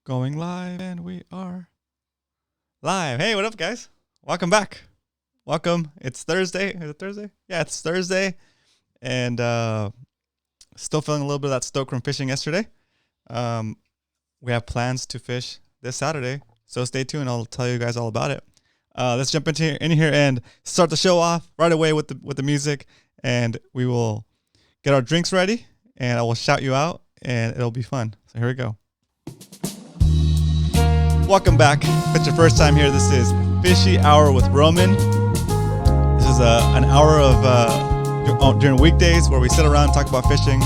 Going live, and we are live. Hey, what up, guys? Welcome back. Welcome. It's Thursday. Is it Thursday? Yeah, it's Thursday. And still feeling a little bit of that stoke from fishing yesterday. We have plans to fish this Saturday, so stay tuned. I'll tell you guys all about it. Let's jump in here and start the show off right away with the music, and we will get our drinks ready, and I will shout you out, and it'll be fun. So here we go. Welcome back. If it's your first time here, this is Fishy Hour with Roman. This is an hour of during weekdays where we sit around and talk about fishing,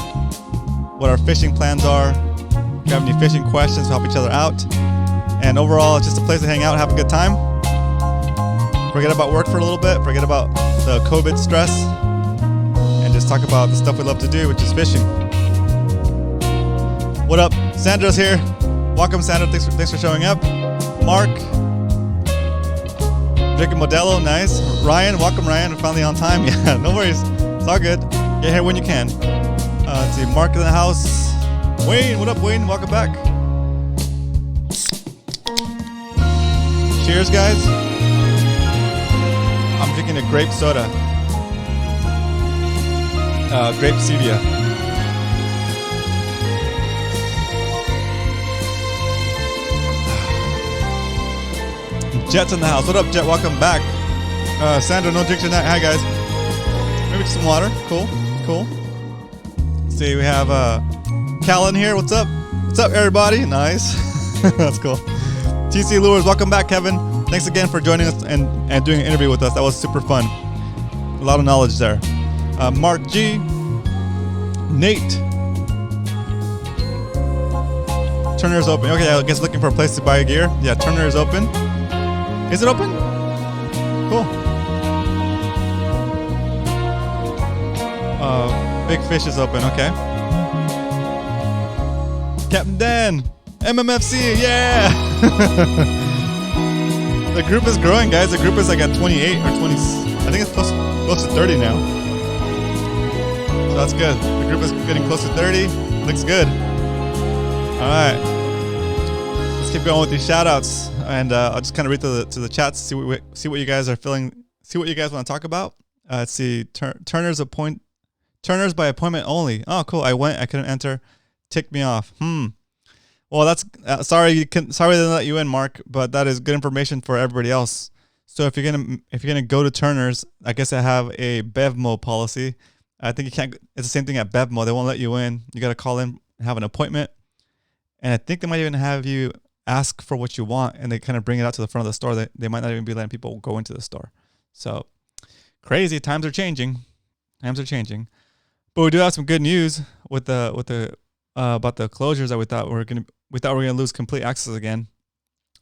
what our fishing plans are. If you have any fishing questions, we'll help each other out. And overall, it's just a place to hang out, have a good time. Forget about work for a little bit, forget about the COVID stress, and just talk about the stuff we love to do, which is fishing. What up? Sandra's here. Welcome, Sandra. Thanks for showing up. Mark. Jacob Modelo. Nice. Ryan. Welcome, Ryan. We're finally on time. Yeah, no worries. It's all good. Get here when you can. Let's see. Mark in the house. Wayne. What up, Wayne? Welcome back. Cheers, guys. I'm drinking a grape soda. Grape stevia. Jet's in the house. What up, Jet? Welcome back. Sandra, no drinks tonight. Hi, guys. Maybe just some water. Cool. Let's see, we have Cal in here. What's up? What's up, everybody? Nice. That's cool. TC Lures, welcome back, Kevin. Thanks again for joining us and doing an interview with us. That was super fun. A lot of knowledge there. Mark G. Nate. Turner's open. Okay, I guess looking for a place to buy gear. Yeah, Turner is open. Is it open? Cool. Big Fish is open. Okay. Captain Dan. MMFC. Yeah. The group is growing, guys. The group is like at 28 or 20. I think it's close to 30 now. So that's good. The group is getting close to 30. Looks good. All right. Let's keep going with these shout outs. And I'll just kind of read to the chats, see what you guys are feeling, see what you guys want to talk about. Let's see, Turner's by appointment only. Oh, cool. I couldn't enter. Ticked me off. Well, that's sorry they didn't let you in, Mark, but that is good information for everybody else. So if you're gonna go to Turner's, I guess I have a BevMo policy. I think you can't. It's the same thing at BevMo. They won't let you in. You got to call in and have an appointment. And I think they might even have you ask for what you want, and they kind of bring it out to the front of the store. They might not even be letting people go into the store. So crazy. Times are changing. But we do have some good news with the about the closures that we thought we were gonna lose complete access again.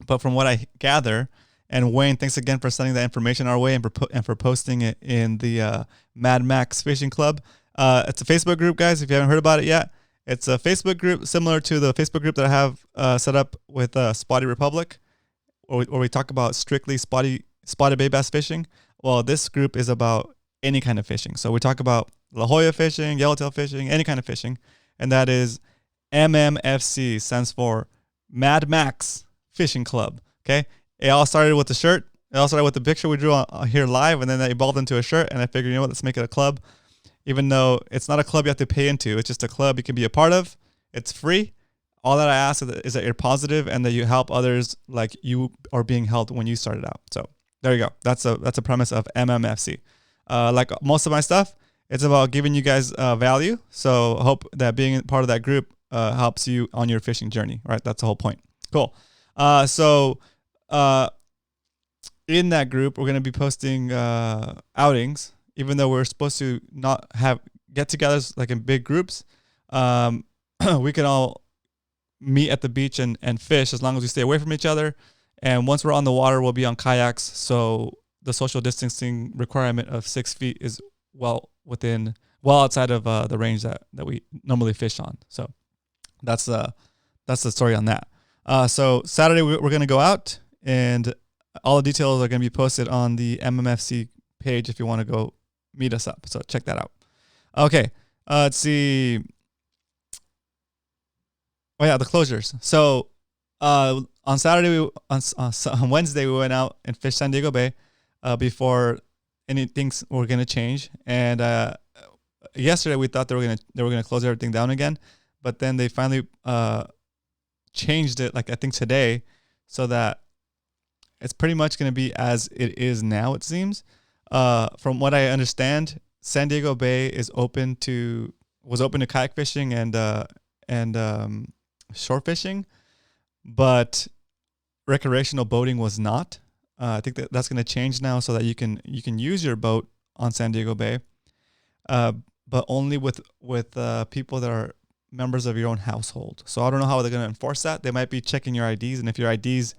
But from what I gather, and Wayne, thanks again for sending that information our way and for posting it in the Mad Max Fishing Club. It's a Facebook group, guys. If you haven't heard about it yet. It's a Facebook group similar to the Facebook group that I have set up with Spotty Republic, where we talk about strictly spotted bay bass fishing. Well, this group is about any kind of fishing. So we talk about La Jolla fishing, yellowtail fishing, any kind of fishing. And that is MMFC, stands for Mad Max Fishing Club. Okay? It all started with the shirt. It all started with the picture we drew here live, and then that evolved into a shirt. And I figured, you know what, let's make it a club. Even though it's not a club you have to pay into, it's just a club you can be a part of. It's free. All that I ask is that you're positive and that you help others like you are being helped when you started out. So there you go. That's a premise of MMFC. Like most of my stuff, it's about giving you guys value. So I hope that being part of that group helps you on your fishing journey. Right? That's the whole point. Cool. So in that group, we're going to be posting outings. Even though we're supposed to not have get-togethers like in big groups, we can all meet at the beach and fish as long as we stay away from each other. And once we're on the water, we'll be on kayaks. So the social distancing requirement of 6 feet is well outside of the range that we normally fish on. So that's the story on that. So Saturday we're going to go out, and all the details are going to be posted on the MMFC page if you want to go meet us up. So check that out. Okay. Let's see. Oh yeah, the closures. So On Saturday, on Wednesday, we went out and fished San Diego Bay before anything were gonna change. And yesterday, we thought they were gonna close everything down again, but then they finally changed it. Like I think today, so that it's pretty much gonna be as it is now. It seems. From what I understand, San Diego Bay was open to kayak fishing and shore fishing, but recreational boating was not. I think that's going to change now, so that you can use your boat on San Diego Bay, but only with people that are members of your own household. So I don't know how they're going to enforce that. They might be checking your IDs, and if your IDs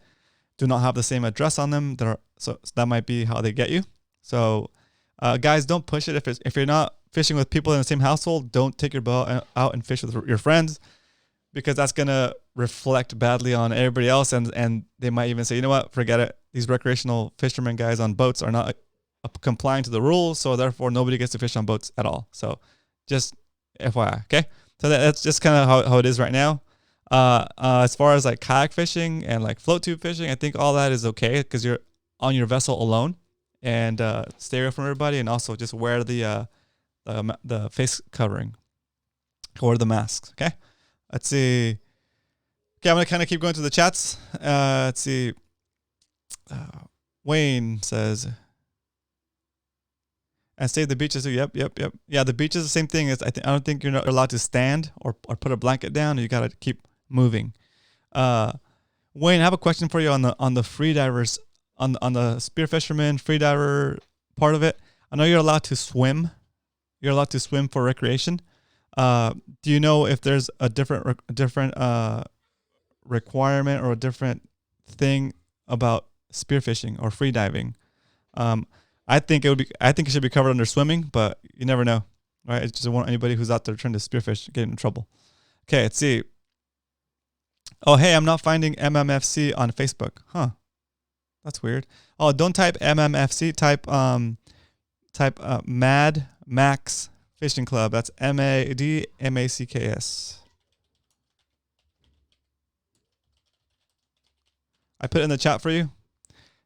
do not have the same address on them, so that might be how they get you. So guys, don't push it. If you're not fishing with people in the same household, don't take your boat out and fish with your friends, because that's going to reflect badly on everybody else. And they might even say, you know what, forget it. These recreational fishermen guys on boats are not complying to the rules. So therefore nobody gets to fish on boats at all. So just FYI. Okay. So that's just kind of how it is right now. As far as like kayak fishing and like float tube fishing, I think all that is okay, because you're on your vessel alone, and stay away from everybody, and also just wear the face covering or the masks. Okay. Let's see. Okay, I'm going to kind of keep going to the chats. Let's see. Wayne says, and stay at the beaches too. Yep. Yeah, the beach is the same thing. I don't think you're not allowed to stand or put a blanket down. You got to keep moving. Wayne, I have a question for you on the free divers, on the spear fisherman, free diver part of it. I know you're allowed to swim. You're allowed to swim for recreation. Do you know if there's a different requirement or a different thing about spearfishing or free diving? I think it should be covered under swimming, but you never know, right? I just don't want anybody who's out there trying to spearfish get in trouble. Okay, let's see. Oh, hey, I'm not finding MMFC on Facebook. Huh? That's weird. Oh, don't type MMFC. Type Mad Max Fishing Club. That's MADMACKS. I put it in the chat for you.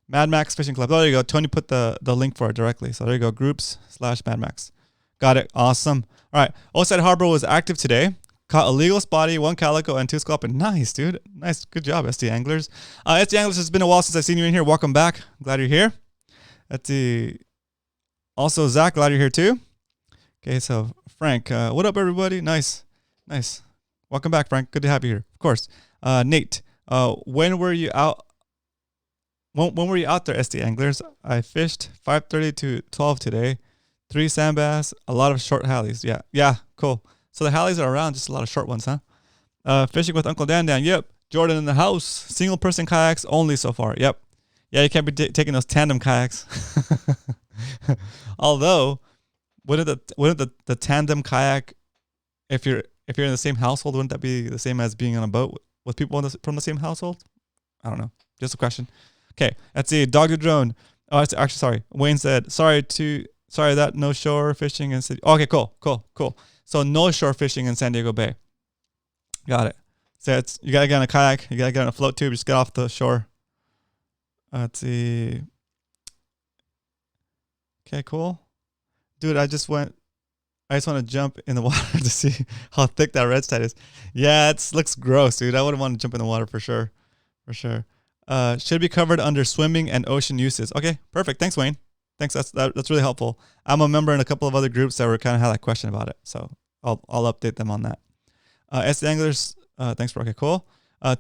Mad Max Fishing Club. Oh, there you go. Tony put the link for it directly. So there you go. Groups/Mad Max. Got it. Awesome. All right. Oside Harbor was active today. Caught a legal spotty, 1 calico, and 2 sculpin. Nice, dude. Nice. Good job, SD Anglers. SD Anglers, it's been a while since I've seen you in here. Welcome back. Glad you're here. Let's see. Also, Zach, glad you're here too. Okay, so Frank, what up, everybody? Nice. Welcome back, Frank. Good to have you here. Of course. Nate, when were you out? When were you out there, SD Anglers? I fished 5:30 to 12 today. 3 sand bass, a lot of short hallies. Yeah, cool. So the hallies are around, just a lot of short ones, huh? Fishing with Uncle Dan. Yep. Jordan in the house. Single person kayaks only so far. Yep. Yeah, you can't be taking those tandem kayaks. Although, wouldn't the tandem kayak, if you're in the same household, wouldn't that be the same as being on a boat with people from the same household? I don't know. Just a question. Okay, let's see. Dog the drone. Oh, actually, sorry. Wayne said, sorry that no shore fishing in city. Okay, cool. So no shore fishing in San Diego Bay. Got it. So you gotta get on a kayak. You gotta get on a float tube. Just get off the shore. Let's see. Okay, cool. Dude, I just want to jump in the water to see how thick that red tide is. Yeah, it looks gross, dude. I wouldn't want to jump in the water for sure. Should be covered under swimming and ocean uses. Okay, perfect. Thanks, Wayne. Thanks. That's really helpful. I'm a member in a couple of other groups that were kind of had that question about it, so I'll update them on that. SD Anglers, thanks for okay, cool.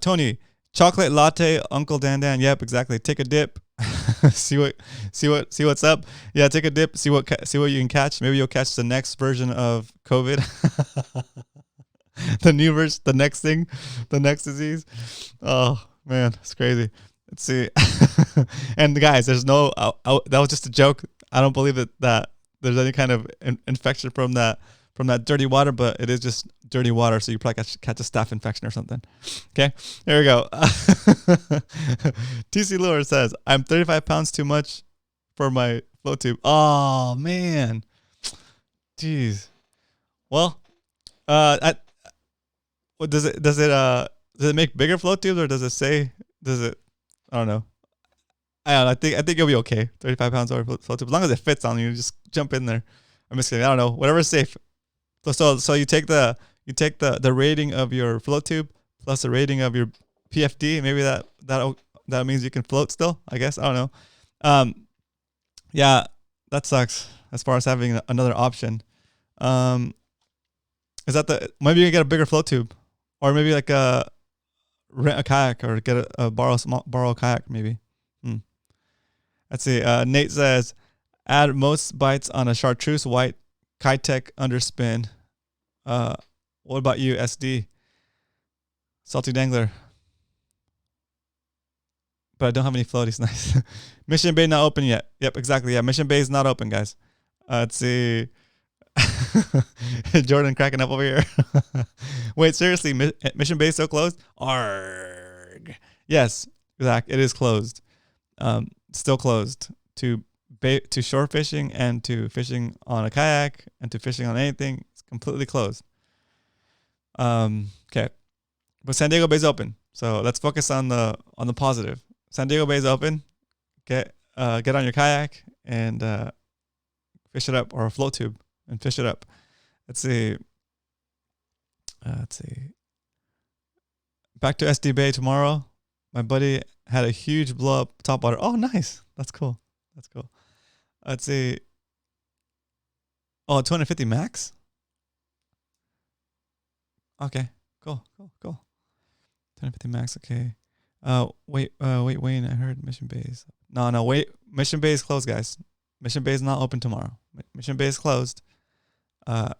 Tony, chocolate latte, Uncle Dan. Yep, exactly. Take a dip. see what's up. Yeah, take a dip. See what you can catch. Maybe you'll catch the next version of COVID. The new version, the next thing, the next disease. Oh man, it's crazy. Let's see. And guys, there's no. That was just a joke. I don't believe that there's any kind of infection from that dirty water, but it is just dirty water, so you probably catch a staph infection or something. Okay, here we go. TC Lure says, I'm 35 pounds too much for my float tube. Oh man, jeez. Well, does it Does it make bigger float tubes or does it say? Does it? I don't know. I don't know. I think you'll be okay. 35 pounds over float tube, as long as it fits on you. Just jump in there. I'm just kidding. I don't know. Whatever's safe. So you take the rating of your float tube plus the rating of your PFD. Maybe that means you can float still. I guess I don't know. Yeah, that sucks. As far as having another option, is that maybe you can get a bigger float tube, or maybe like rent a kayak or get borrow a kayak maybe. Let's see. Nate says, add most bites on a chartreuse white Kitech underspin. What about you, SD? Salty dangler. But I don't have any floaties. Nice. Mission Bay not open yet. Yep, exactly. Yeah, Mission Bay is not open, guys. Let's see. Jordan cracking up over here. Wait, seriously, Mission Bay is still closed? Arg. Yes, Zach, it is closed. Still closed to shore fishing and to fishing on a kayak and to fishing on anything. It's completely closed. Okay, but San Diego Bay is open. So let's focus on the positive. San Diego Bay is open. Get on your kayak and fish it up, or a float tube and fish it up. Let's see. Back to SD Bay tomorrow. My buddy had a huge blow up topwater. Oh, nice. That's cool. Let's see. Oh, 250 max? Okay. Cool. 250 max. Okay. Wait, Wayne. I heard Mission Bay is. No, wait. Mission Bay is closed, guys. Mission Bay is not open tomorrow. Mission Bay is closed. When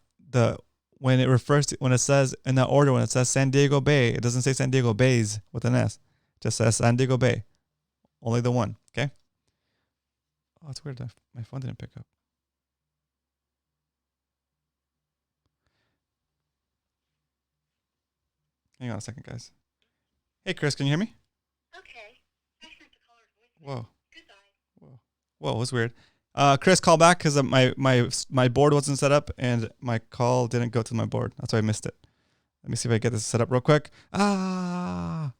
it says in that order, when it says San Diego Bay, it doesn't say San Diego Bays with an S. It just says San Diego Bay. Only the one. Okay. Oh, it's weird. My phone didn't pick up. Hang on a second, guys. Hey, Chris, can you hear me? Okay. I sent the caller's voicemail. Whoa. Goodbye. Whoa, that's weird. Chris, call back because my board wasn't set up and my call didn't go to my board. That's why I missed it. Let me see if I get this set up real quick. Where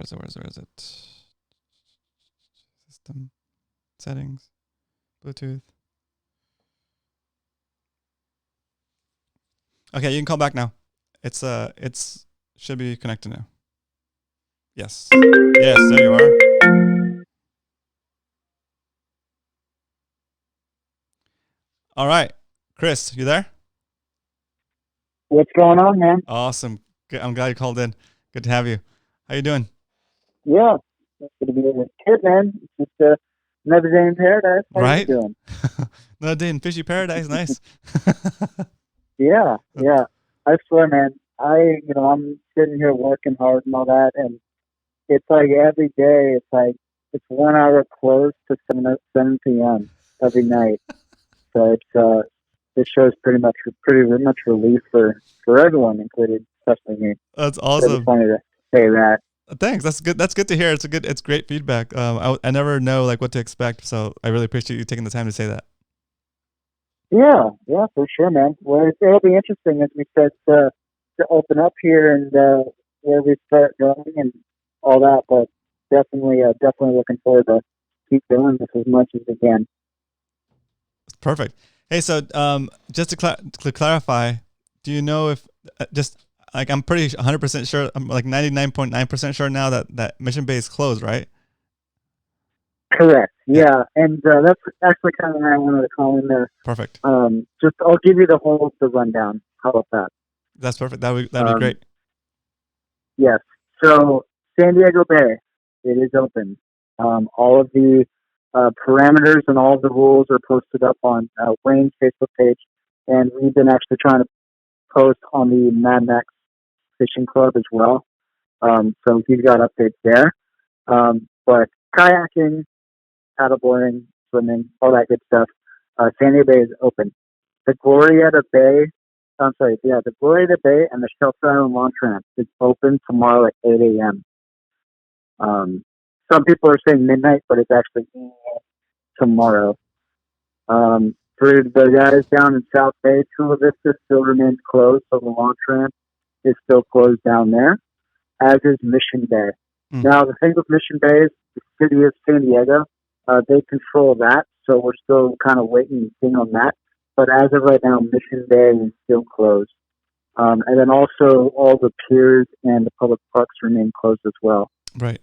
is it? System settings, Bluetooth. Okay, you can call back now. It's should be connected now. Yes, there you are. All right, Chris, you there? What's going on, man? Awesome. I'm glad you called in. Good to have you. How you doing? Yeah, it's good to be with kid, man. It's just another day in paradise. How right? you doing? Another day in fishy paradise. Nice. Yeah. I swear, man. I'm sitting here working hard and all that, and it's like every day, it's 1 hour close to 7 p.m. every night. So it shows pretty much relief for everyone, included, especially me. That's awesome. It's funny to say that. Thanks. That's good. That's good to hear. It's great feedback. I never know like what to expect, so I really appreciate you taking the time to say that. Yeah, for sure, man. Well, it'll be interesting as we start to open up here and where we start going and all that. But definitely looking forward to keep doing this as much as we can. Perfect. Hey, so just to clarify, do you know if I'm pretty 100% sure, I'm like 99.9% sure now that Mission Bay is closed, right? Correct. Yeah, and that's actually kind of why I wanted to call in there. Perfect. Just I'll give you the rundown. How about that? That's perfect. That'd be great. Yes. So San Diego Bay, it is open. All of the parameters and all of the rules are posted up on Wayne's Facebook page, and we've been actually trying to post on the Mad Max Fishing Club as well. So he's got updates there. But kayaking, paddleboarding, swimming, all that good stuff. San Diego Bay is open. The Glorieta Bay and the Shelter Island Launch Ramp is open tomorrow at 8 a.m. Some people are saying midnight, but it's actually tomorrow. For the guys down in South Bay, Chula Vista still remains closed, so the launch ramp is still closed down there. as is Mission Bay. Mm. Now, the thing with Mission Bay is the city of San Diego, they control that, so we're still kind of waiting and seeing on that. But as of right now, Mission Bay is still closed. And then also all the piers and the public parks remain closed as well. Right.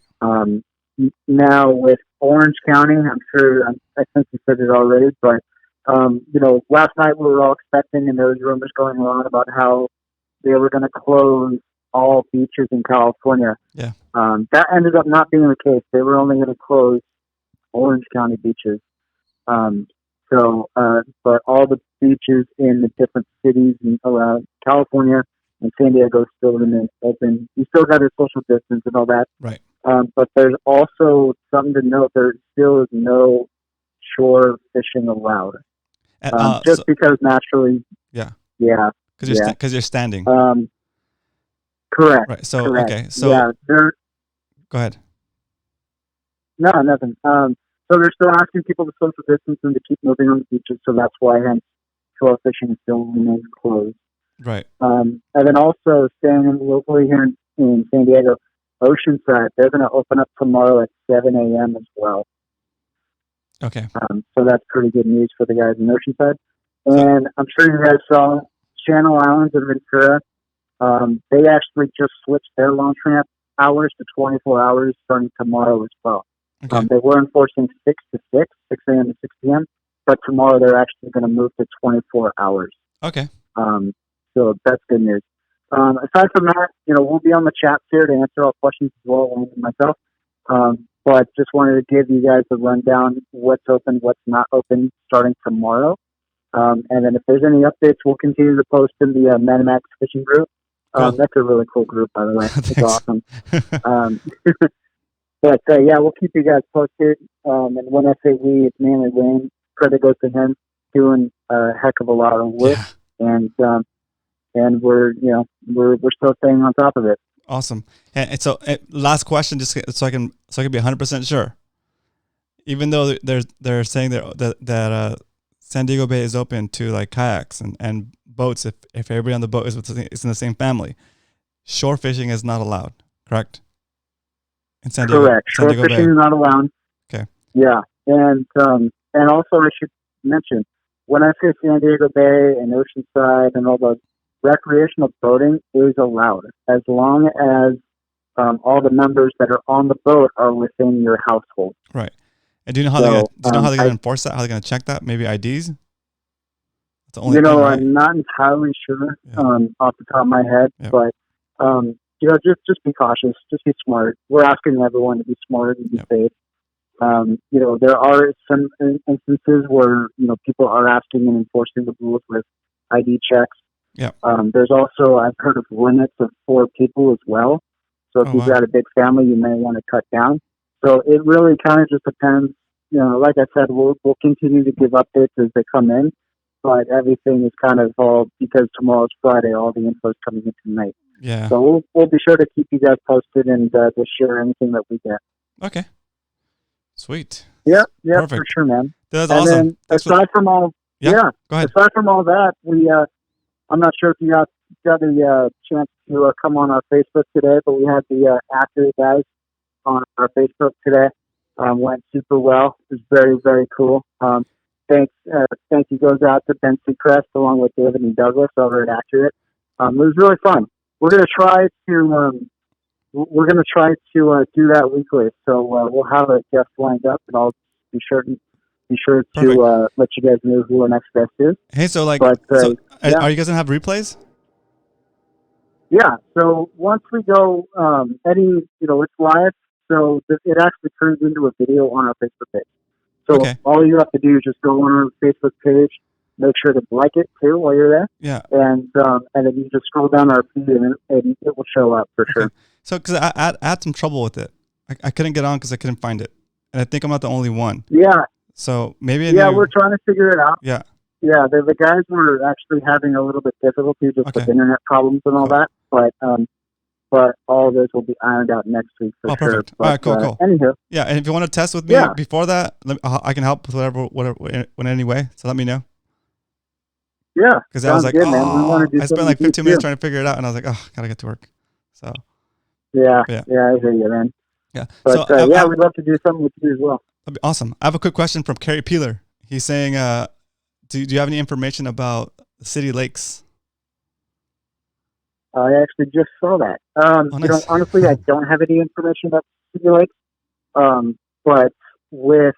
Now with Orange County, I think you said it already, but last night we were all expecting, and there was rumors going around about how they were going to close all beaches in California. Yeah. That ended up not being the case. They were only going to close Orange County beaches. But all the beaches in the different cities around California and San Diego still remain open. You still got your social distance and all that. Right. But there's also something to note. There still is no shore fishing allowed. Because naturally. Yeah. Yeah. Because you're standing. Correct. Right. So, correct. okay. So, yeah, go ahead. No, nothing. So they're still asking people to social distance and to keep moving on the beaches. So that's why hence shore fishing still remains closed. Right. And then also staying locally here in San Diego, Oceanside, they're going to open up tomorrow at 7 a.m. as well. Okay. So that's pretty good news for the guys in Oceanside. And I'm sure you guys saw Channel Islands and Ventura. They actually just switched their launch ramp hours to 24 hours starting tomorrow as well. Okay. They were enforcing 6 a.m. to 6 p.m., but tomorrow they're actually going to move to 24 hours. Okay. So that's good news. Aside from that, we'll be on the chat here to answer all questions as well, along with myself. But just wanted to give you guys a rundown what's open, what's not open starting tomorrow. And then if there's any updates, we'll continue to post in the Manimax fishing group. Cool. That's a really cool group, by the way. It's awesome. But we'll keep you guys posted. And when I say we, it's mainly Wayne. Credit goes to him, doing a heck of a lot of work, and we're still staying on top of it. Awesome. And so, last question, just so I can be 100% sure. Even though they're saying that San Diego Bay is open to like kayaks and boats, if everybody on the boat is in the same family, shore fishing is not allowed. Correct. In San Diego, correct. Shore Diego fishing Bay. is not allowed. Okay. Yeah, and also I should mention, when I say San Diego Bay and Oceanside and all those, recreational boating is allowed as long as all the members that are on the boat are within your household. Right. And do you know how they're going to enforce that? How they're going to check that? Maybe IDs? That's the only thing, right? I'm not entirely sure off the top of my head, but just be cautious, just be smart. We're asking everyone to be smart and be safe. There are some instances where people are asking and enforcing the rules with ID checks. Yeah. There's also, I've heard of limits of 4 people as well. So if you've got a big family, you may want to cut down. So it really kind of just depends. Like I said, we'll continue to give updates as they come in, but everything is kind of all, because tomorrow's Friday, all the info is coming in tonight. Yeah. So we'll be sure to keep you guys posted and to share anything that we get. Okay. Sweet. Yeah, Perfect. for sure, man. That's and awesome. Then aside from all, go ahead. Aside from all that, we I'm not sure if you got the chance to come on our Facebook today, but we had the actor guys on our Facebook today. Went super well. It was very, very cool. Thank you goes out to Ben Seacrest along with David and Douglas over at Accurate. It was really fun. We're gonna try to do that weekly. So we'll have a guest lined up, and I'll be sure to let you guys know who our next guest is. Hey, so are you guys gonna have replays? Yeah. So once we go, it's live, so it actually turns into a video on our Facebook page. So all you have to do is just go on our Facebook page, make sure to like it too while you're there. Yeah. And then you just scroll down our feed and it will show up for sure. So, because I had some trouble with it, I couldn't get on because I couldn't find it, and I think I'm not the only one. Yeah. So maybe. We're trying to figure it out. Yeah. Yeah, the guys were actually having a little bit difficulty just with internet problems and all that, but all of those will be ironed out next week for sure. Perfect. All right, cool. Anywho. Yeah, and if you want to test with me before that, I can help with whatever in any way. So let me know. Yeah, because I was like, good, man. We want to do I spent like 15 minutes trying to figure it out, and I was like, gotta get to work. So Yeah, Yeah. I hear you, man. Yeah. But So yeah, we'd love to do something with you as well. that'd be awesome. I have a quick question from Kerry Peeler. He's saying, do you have any information about city lakes? I actually just saw that. Oh, nice. Honestly, I don't have any information about City Lakes. But with,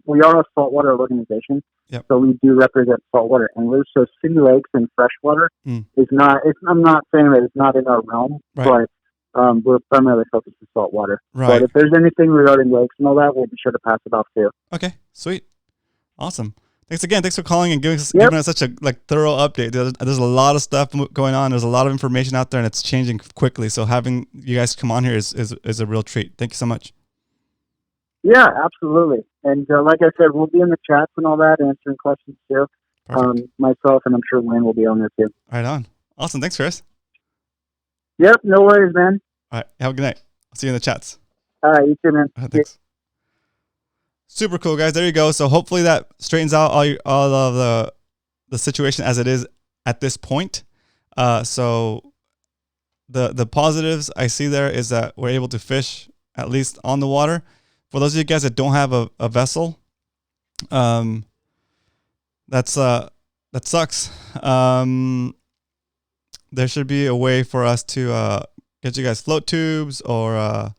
we are a saltwater organization. Yep. So we do represent saltwater anglers. So City Lakes and freshwater is not, I'm not saying that it's not in our realm, Right. but we're primarily focused on saltwater. Right. But if there's anything regarding lakes and all that, we'll be sure to pass it off too. Okay, sweet. Awesome. Thanks again. Thanks for calling and giving us such a thorough update. There's a lot of stuff going on. There's a lot of information out there, and it's changing quickly. So having you guys come on here is a real treat. Thank you so much. Yeah, absolutely. And like I said, we'll be in the chats and all that, answering questions too. Myself and I'm sure Wayne will be on there too. Right on. Awesome. Thanks, Chris. Yep, no worries, man. All right. Have a good night. I'll see you in the chats. All right, you too, man. All right, thanks. Super cool, guys. There you go. So hopefully that straightens out all of the situation as it is at this point. So the positives I see there is that we're able to fish at least on the water. For those of you guys that don't have a vessel, that sucks. There should be a way for us to get you guys float tubes or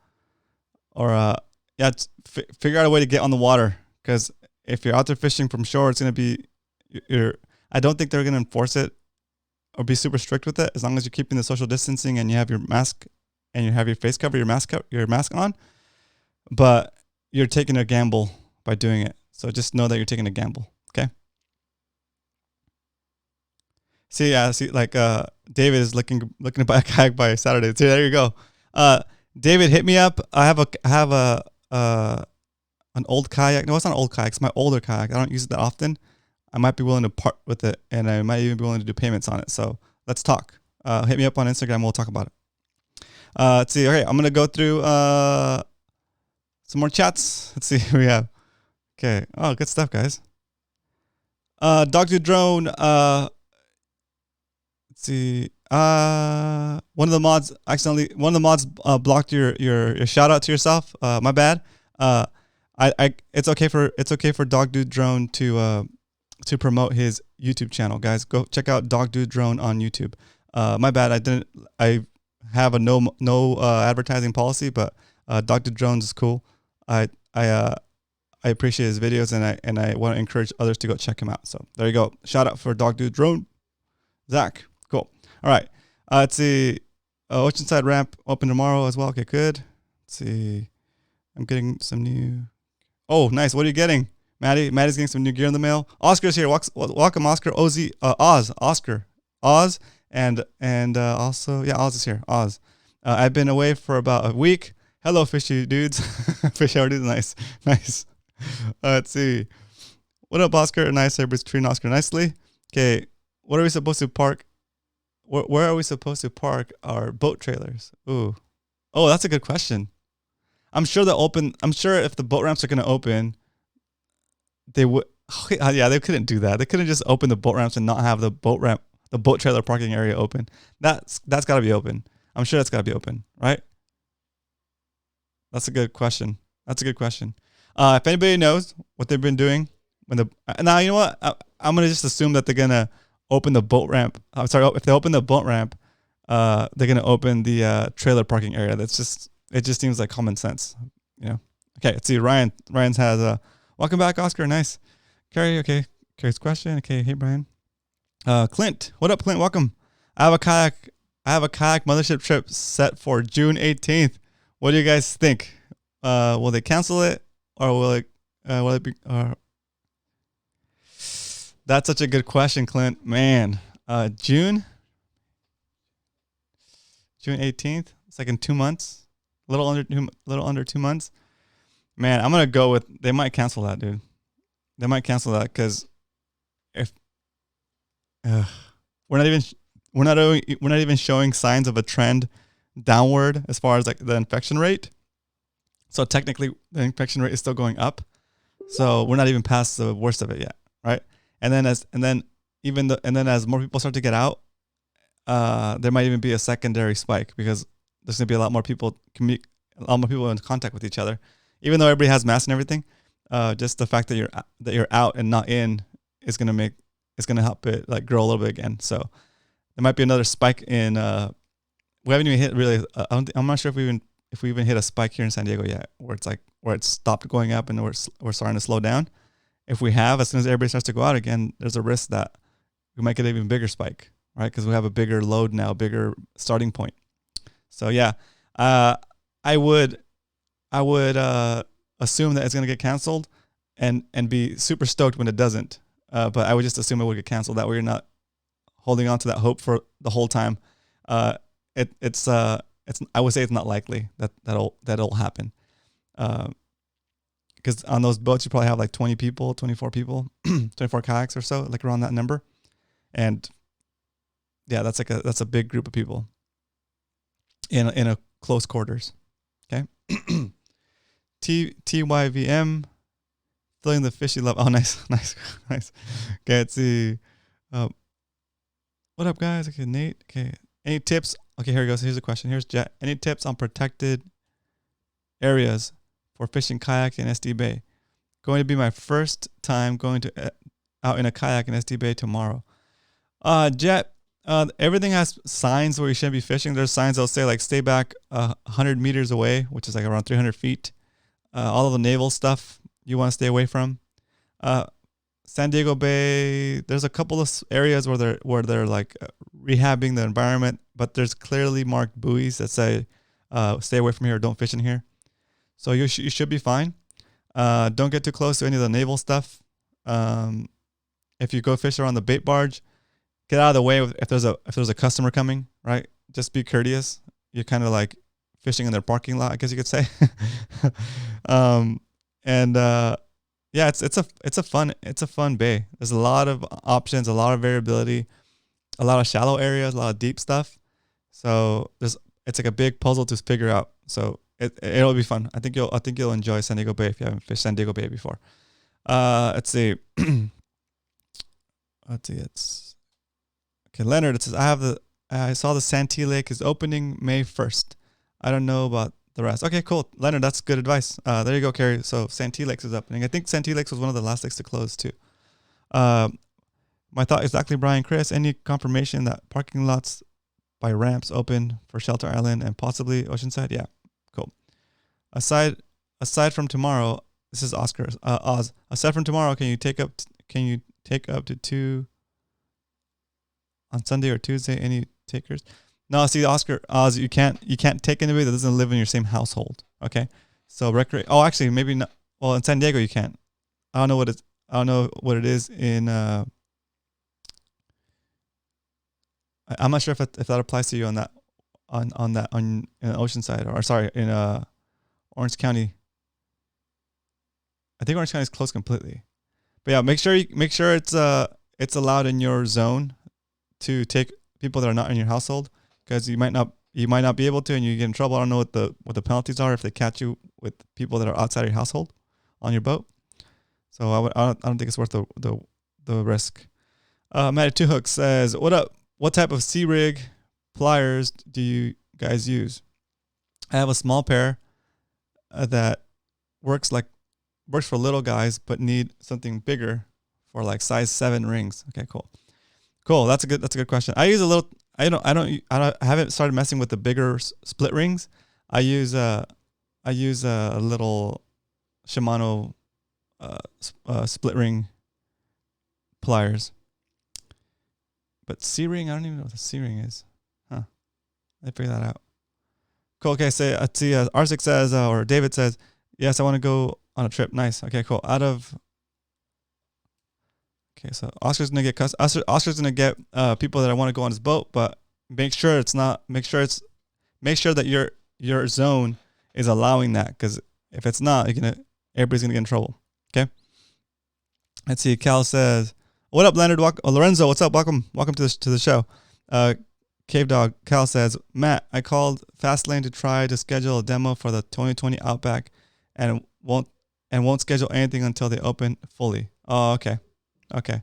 figure out a way to get on the water, because if you're out there fishing from shore, it's going to be I don't think they're going to enforce it or be super strict with it as long as you're keeping the social distancing and you have your mask and you have your face cover, your mask on. But you're taking a gamble by doing it. So just know that you're taking a gamble. Okay. See, David is looking to buy a kayak by Saturday. See, there you go. David, hit me up. I have an old kayak. No, it's not an old kayak. It's my older kayak. I don't use it that often. I might be willing to part with it, and I might even be willing to do payments on it. So let's talk. Hit me up on Instagram. We'll talk about it. Let's see. Okay, I'm gonna go through some more chats. Let's see who we have. Okay. Oh, good stuff, guys. Dog to Drone. Let's see. One of the mods blocked your shout out to yourself. My bad. It's okay for Dog Dude Drone to promote his YouTube channel, guys. Go check out Dog Dude Drone on YouTube. My bad. I have a no advertising policy, but Dog Dude Drones is cool. I appreciate his videos, and I want to encourage others to go check him out. So there you go. Shout out for Dog Dude Drone. Zach. Cool. All right. Let's see. Oceanside ramp open tomorrow as well. Okay, good. Let's see. I'm getting some new. Oh, nice. What are you getting, Maddie? Maddie's getting some new gear in the mail. Oscar's here. Welcome, Oscar. Oz. Oscar. Oz. And also, yeah, Oz is here. Oz. I've been away for about a week. Hello, fishy dudes. Fishy dudes. Nice. Nice. Let's see. What up, Oscar? Nice. Everybody's treating Oscar nicely. Okay. What are we supposed to park? Where are we supposed to park our boat trailers? Ooh. Oh, that's a good question. I'm sure if the boat ramps are going to open, they would. Yeah, they couldn't do that. They couldn't just open the boat ramps and not have the boat trailer parking area open. That's got to be open. I'm sure that's got to be open, right? That's a good question. If anybody knows what they've been doing now, you know what? I'm gonna just assume that they're gonna open the boat ramp. I'm sorry. If they open the boat ramp, they're gonna open the trailer parking area. It just seems like common sense, you know. Okay, let's see. Ryan's has welcome back, Oscar. Nice. Carrie. Okay. Carrie's question. Okay. Hey, Brian. Clint. What up, Clint? Welcome. I have a kayak mothership trip set for June 18th. What do you guys think? Will they cancel it, or will it be? That's such a good question, Clint. Man, June 18th. It's like in 2 months, little under 2 months. Man, I'm gonna go with they might cancel that, dude. They might cancel that because if we're not even showing signs of a trend downward as far as like the infection rate. So technically the infection rate is still going up. So we're not even past the worst of it yet, right? And then as more people start to get out, there might even be a secondary spike because there's gonna be a lot more people a lot more people in contact with each other, even though everybody has masks and everything. Just the fact that you're out and not in is gonna help it like grow a little bit again. So there might be another spike in. We haven't even hit really. I'm not sure if we even hit a spike here in San Diego yet, where it's stopped going up and we're starting to slow down. If we have, as soon as everybody starts to go out again, there's a risk that we might get an even bigger spike, right? Because we have a bigger load now, bigger starting point. So yeah, I would assume that it's gonna get canceled, and be super stoked when it doesn't. But I would just assume it would get canceled. That way you're not holding on to that hope for the whole time. It's I would say it's not likely that'll happen. Because on those boats you probably have like 20 people, 24 people, 24 kayaks or so, like around that number. And yeah, that's a big group of people in a close quarters. Okay. TYVM feeling the fishy love. Oh, nice. Okay, let's see. What up, guys? Okay, Nate. Okay, any tips? Okay, here he goes. Here's a question. Here's Jet. Any tips on protected areas for fishing kayak in SD Bay? Going to be my first time going to out in a kayak in SD Bay tomorrow. Jet. Everything has signs where you shouldn't be fishing. There's signs that'll say like stay back 100 meters away, which is like around 300 feet. All of the naval stuff you want to stay away from. San Diego Bay, there's a couple of areas where they're like rehabbing the environment, but there's clearly marked buoys that say stay away from here, or don't fish in here. So you should be fine. Don't get too close to any of the naval stuff. If you go fish around the bait barge, get out of the way if there's a customer coming, right? Just be courteous. You're kind of like fishing in their parking lot, I guess you could say. Yeah, it's a fun bay. There's a lot of options, a lot of variability, a lot of shallow areas, a lot of deep stuff. So it's like a big puzzle to figure out. So it'll be fun. I think you'll enjoy San Diego Bay if you haven't fished San Diego Bay before. Let's see. It's okay. Leonard, it says I saw the Santee Lake is opening May 1st. I don't know about the rest. Okay, cool. Leonard, that's good advice. There you go, Carrie. So Santee Lakes is opening. I think Santee Lakes was one of the last lakes to close too. My thought exactly, Brian, Chris. Any confirmation that parking lots by ramps open for Shelter Island and possibly Oceanside? Yeah, cool. Aside from tomorrow, this is Oscar Oz. Aside from tomorrow, can you take up to 2 on Sunday or Tuesday? Any takers? No, see, Oscar Oz, you can't take anybody that doesn't live in your same household. Okay, so Oh, actually, maybe not. Well, in San Diego, you can't. I don't know what it is in. I'm not sure if that applies to you on Oceanside or sorry in Orange County. I think Orange County is closed completely. But yeah, make sure it's allowed in your zone to take people that are not in your household. Because you might not be able to, and you get in trouble. I don't know what the penalties are if they catch you with people that are outside of your household on your boat. So I don't think it's worth the risk. Matty Two Hooks says, "What up? What type of sea rig pliers do you guys use?" I have a small pair that works for little guys, but need something bigger for like size 7 rings. Okay, cool. That's a good question. I use a little. I haven't started messing with the bigger split rings. I use a little Shimano split ring pliers. But C-ring, I don't even know what the C-ring is. Huh. I figure that out. Cool. Okay, let's see. R6 says, or David says, yes, I want to go on a trip. Nice. Okay, cool. Okay, so Oscar's gonna get people that want to go on his boat, but make sure that your zone is allowing that, because if it's not, everybody's gonna get in trouble. Okay. Let's see. Cal says, "What up, Leonard? Lorenzo, what's up? Welcome to the show." Cave Dog Cal says, "Matt, I called Fastlane to try to schedule a demo for the 2020 Outback, and won't schedule anything until they open fully." Oh, okay. Okay,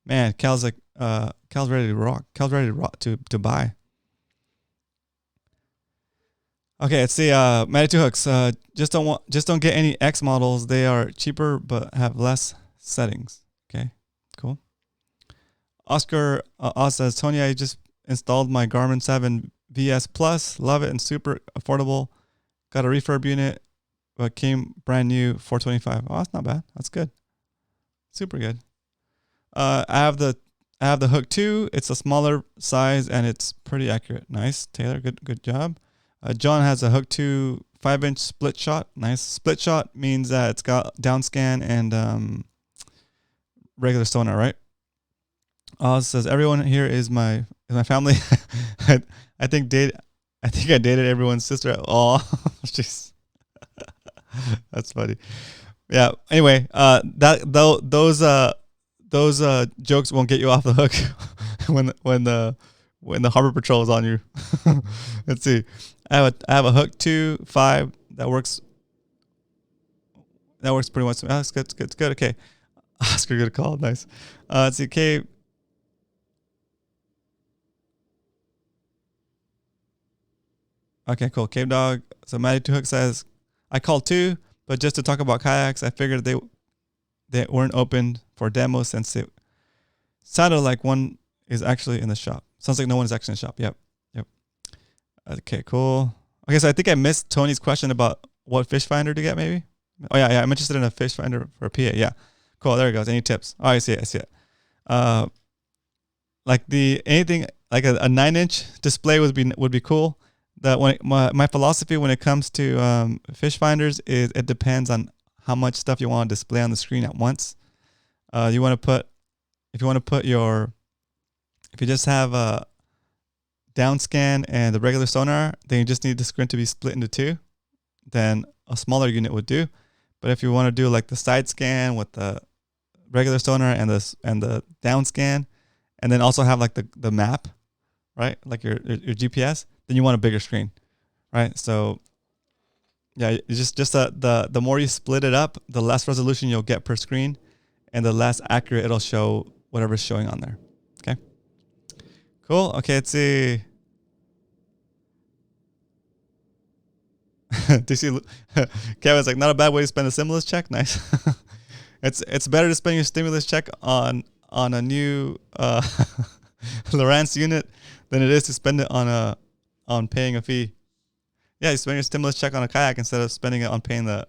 man, Cal's ready to rock. Cal's ready to buy. Okay, let's see. Manitou hooks. Just don't get any X models. They are cheaper but have less settings. Okay, cool. Oscar Oz says, Tony, I just installed my Garmin 7 VS Plus. Love it and super affordable. Got a refurb unit, but came brand new 425. Oh, that's not bad. That's good. Super good. I have the Hook 2. It's a smaller size and it's pretty accurate. Nice, Taylor. Good job. John has a Hook 2 5-inch split shot. Nice. Split shot means that it's got down scan and regular sonar, right? Oz says everyone here is my family. I think I dated everyone's sister. Oh, jeez, that's funny. Yeah. Anyway, those jokes won't get you off the hook when the harbor patrol is on you. Let's see. I have a Hook 2 5 that works. That works pretty much. Oh, that's good. It's good. Okay. Oscar, good call. Nice. Let's see. Okay. Okay, cool. Cave Dog. So Matty Two Hook says, I called too, but just to talk about kayaks, I figured they weren't open for demos since it sounded like one is actually in the shop. Sounds like no one is actually in the shop. Yep. Okay, cool. Okay, so I think I missed Tony's question about what fish finder to get, maybe. Oh yeah, I'm interested in a fish finder for a PA. Yeah, cool. There it goes. Any tips? Oh, I see it. Like anything like a 9-inch display would be cool. That when my philosophy when it comes to fish finders is it depends on how much stuff you want to display on the screen at once. If you want to if you just have a down scan and the regular sonar, then you just need the screen to be split into two. Then a smaller unit would do. But if you want to do like the side scan with the regular sonar and the down scan, and then also have like the map, right? Like your GPS, then you want a bigger screen, right? So yeah, it's just the more you split it up, the less resolution you'll get per screen, and the less accurate it'll show whatever's showing on there. Okay, cool. Okay, let's see. Kevin's like, not a bad way to spend a stimulus check. Nice. It's better to spend your stimulus check on a new Lowrance unit than it is to spend it on paying a fee. Yeah, you spend your stimulus check on a kayak instead of spending it on paying the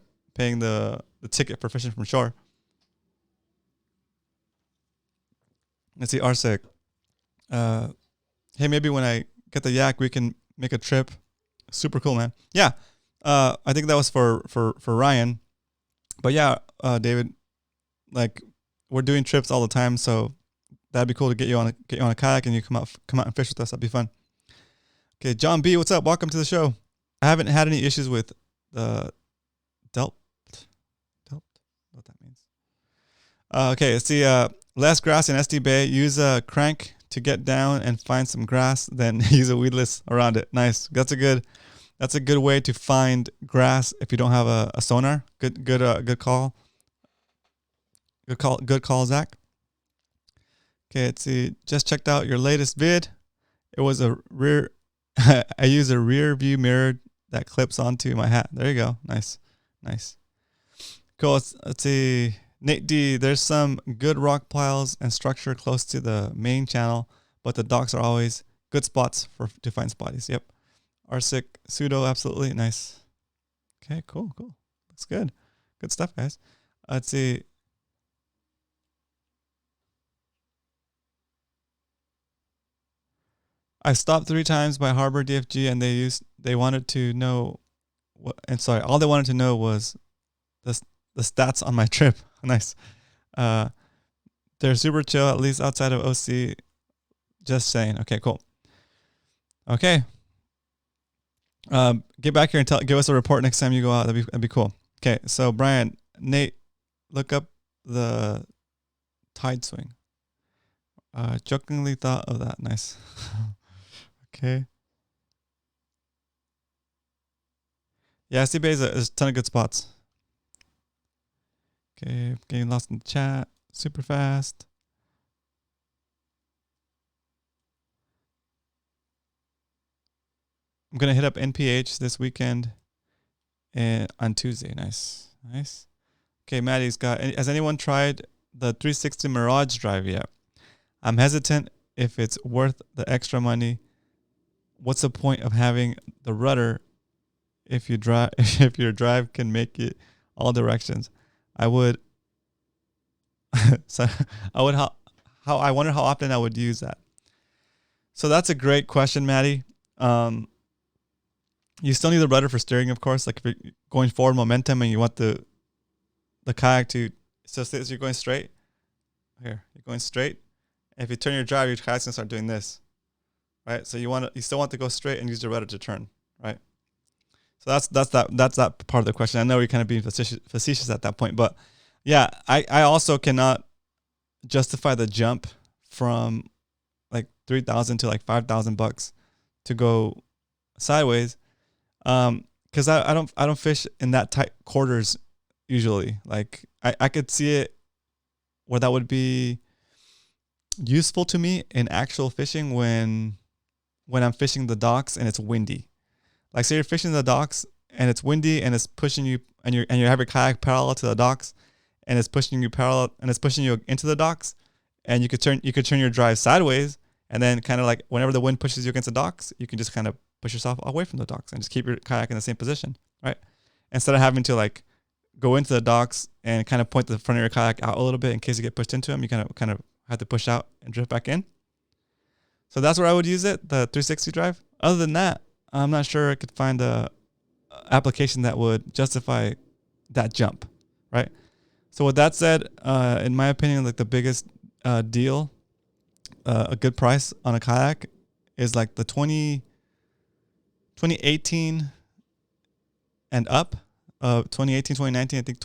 ticket for fishing from shore. Let's see, Arsic. Hey, maybe when I get the yak, we can make a trip. Super cool, man. Yeah. I think that was for Ryan. But yeah, David, like we're doing trips all the time, so that'd be cool to get you on a kayak and you come out and fish with us. That'd be fun. Okay, John B, what's up? Welcome to the show. I haven't had any issues with the delp. What that means. Okay, let's see. Less grass in SD Bay. Use a crank to get down and find some grass, then use a weedless around it. Nice. That's a good way to find grass if you don't have a sonar. Good call. Good call, Zach. Okay, let's see. Just checked out your latest vid. It was a rear. I use a rear view mirror that clips onto my hat. There you go. Nice. Cool. Let's see. Nate D. There's some good rock piles and structure close to the main channel, but the docks are always good spots to find spotties. Yep. Arsic pseudo, absolutely nice. Okay, cool. That's good. Good stuff, guys. Let's see. I stopped 3 times by Harbor DFG, and they wanted to know all they wanted to know was the stats on my trip. Nice. They're super chill, at least outside of OC. Just saying. Okay, cool. Okay. Get back here and give us a report next time you go out. That'd be cool. Okay, so Brian, Nate, look up the tide swing. Jokingly thought of that. Nice. Okay. Yeah, SD Bay is a ton of good spots. Okay, getting lost in the chat super fast. I'm gonna hit up NPH this weekend and on Tuesday. Nice. Okay, Maddie's got. Has anyone tried the 360 Mirage drive yet? I'm hesitant if it's worth the extra money. What's the point of having the rudder if you drive if your drive can make it all directions? I would. So I would I wonder how often I would use that. So that's a great question, Maddie. You still need the rudder for steering, of course. Like if you're going forward momentum and you want the kayak to, so say you're going straight. Here, you're going straight. If you turn your drive, your kayak's gonna start doing this, right? So you still want to go straight and use the rudder to turn, right? So that's that part of the question. I know you're kind of being facetious at that point, but yeah, I also cannot justify the jump from like $3,000 to like $5,000 to go sideways, because I don't fish in that tight quarters usually. Like I could see it where that would be useful to me in actual fishing when I'm fishing the docks and it's windy. Like say you're fishing the docks and it's windy and it's pushing you and you have your kayak parallel to the docks and it's pushing you parallel and it's pushing you into the docks, and you could turn your drive sideways, and then kind of like whenever the wind pushes you against the docks, you can just kind of push yourself away from the docks and just keep your kayak in the same position, right? Instead of having to like go into the docks and kind of point the front of your kayak out a little bit in case you get pushed into them, you kind of have to push out and drift back in. So that's where I would use it, the 360 drive. Other than that, I'm not sure I could find a application that would justify that jump, right? So with that said, in my opinion, like the biggest deal, a good price on a kayak is like the 2018 and up. 2018, 2019, I think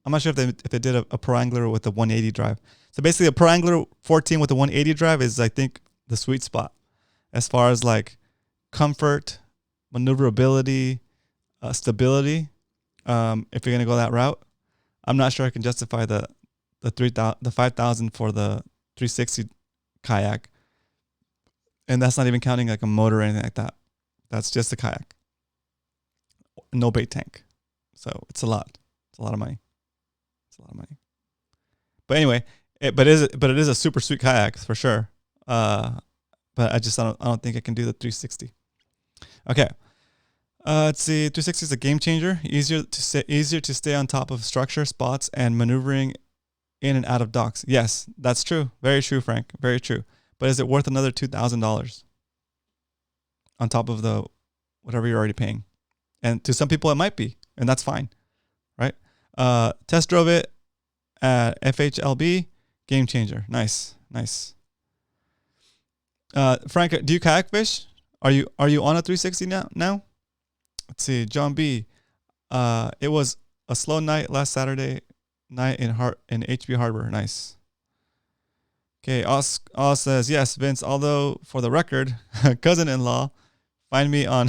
I'm not sure if they did a Pro Angler with a 180 drive. So basically a Pro Angler 14 with a 180 drive is, I think, the sweet spot as far as like comfort, maneuverability, stability. If you're going to go that route, I'm not sure I can justify the 5,000 for the 360 kayak. And that's not even counting like a motor or anything like that. That's just a kayak. No bait tank. So it's a lot. It's a lot of money. But anyway, it is a super sweet kayak for sure. But I don't think I can do the 360. Okay. Let's see. 360 is a game changer. Easier to stay on top of structure, spots, and maneuvering in and out of docks. Yes, that's true. Very true, Frank. Very true. But is it worth another $2,000 on top of the whatever you're already paying? And to some people, it might be, and that's fine, right? Test drove it at FHLB. Game changer. Nice. Frank, do you kayak fish? Are you on a 360 now? Let's see. John B. It was a slow night last Saturday night in HB Harbor. Nice. Okay. Oz says, yes, Vince, although for the record, cousin-in-law, find me on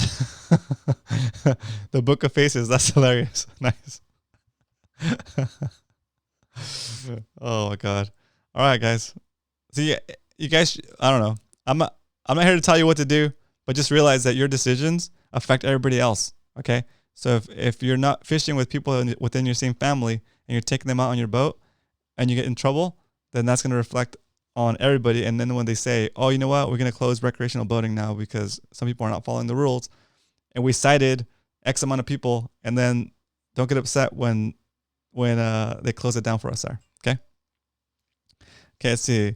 the Book of Faces. That's hilarious. Nice. Oh my God. All right, guys. So yeah, you guys, I don't know. I'm not here to tell you what to do, but just realize that your decisions affect everybody else. Okay. So if you're not fishing with people within your same family and you're taking them out on your boat and you get in trouble, then that's going to reflect on everybody. And then when they say, oh, you know what, we're going to close recreational boating now because some people are not following the rules, and we cited X amount of people, and then don't get upset when they close it down for us there. Okay. Let's see.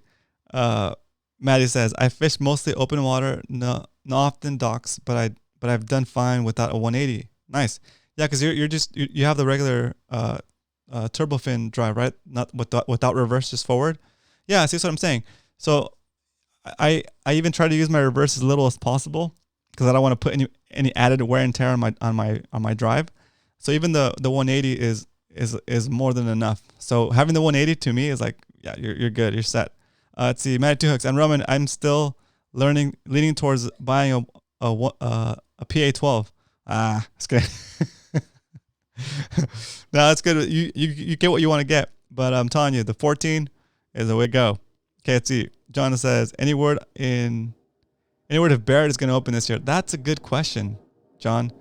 Maddie says, I fish mostly open water, not often docks, but I've done fine without a 180. Nice. Yeah, because you have the regular turbo fin drive, right? Not without reverse, just forward. Yeah, see what I'm saying. So I even try to use my reverse as little as possible because I don't want to put any added wear and tear on my drive. So even the 180 is more than enough. So having the 180 to me is like, yeah, you're good, you're set. Let's see, Matt Two Hooks and Roman. I'm still leaning towards buying a PA12. That's good. No, that's good. You get what you want to get, but I'm telling you, the 14 is the way to go. Okay, let's see. John says, any word Any word if Barrett is going to open this year? That's a good question, John.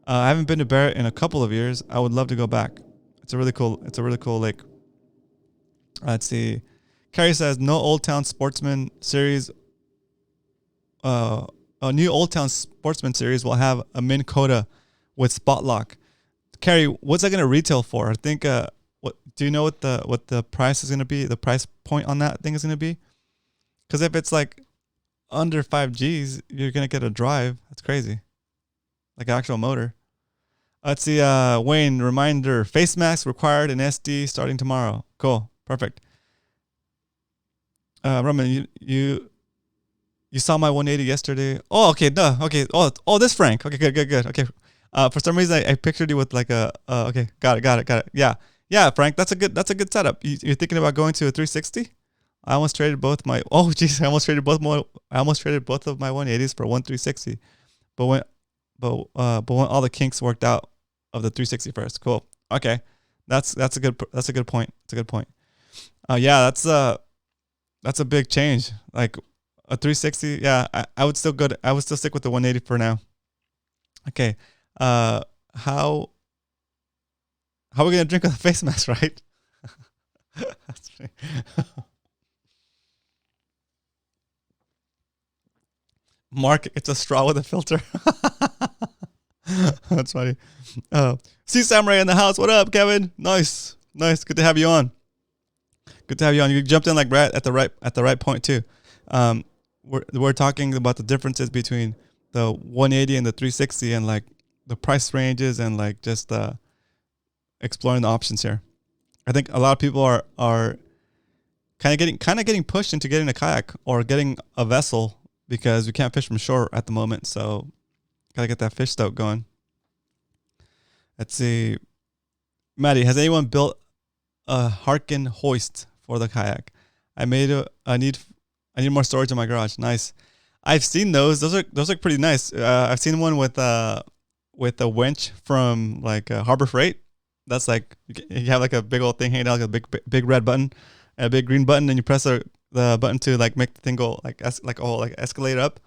I haven't been to Barrett in a couple of years. I would love to go back. It's a really cool lake. Let's see. Carrie says no Old Town Sportsman series. A new Old Town Sportsman series will have a Minn Kota with spot lock. Carrie, what's that going to retail for? I think. What do you know what the price is going to be? The price point on that thing is going to be? Because if it's like under 5 G's, you're going to get a drive. That's crazy. Like an actual motor. Let's see. Wayne, reminder: face mask required in SD starting tomorrow. Cool. Perfect. Roman, you saw my 180 yesterday. Oh, okay. Duh. Okay. Oh, this Frank. Okay, good. Okay. For some reason I pictured you with like a. Okay, got it. Yeah, Frank. That's a good setup. You're thinking about going to a 360? I almost traded both my. Oh, jeez. I almost traded both of my 180s for one 360. But when all the kinks worked out of the 360 first. Cool. Okay. That's a good point. It's a good point. Yeah, that's a big change. Like a 360. Yeah, I would still stick with the 180 for now. Okay. How are we gonna drink with a face mask, right? That's funny. Mark, it's a straw with a filter. That's funny. See Samurai in the house. What up, Kevin? Nice. Good to have you on. You jumped in like right at the right point too. We're talking about the differences between the 180 and the 360 and like the price ranges and like just exploring the options here. I think a lot of people are kind of getting pushed into getting a kayak or getting a vessel because we can't fish from shore at the moment. So gotta get that fish stoke going. Let's see. Maddie, has anyone built a Harkin hoist for the kayak? I need more storage in my garage. Nice. I've seen those. Those are pretty nice. I've seen one with a winch from like Harbor Freight. That's like you have like a big old thing hanging out, like a big red button and a big green button, and you press the button to like make the thing go like escalate up.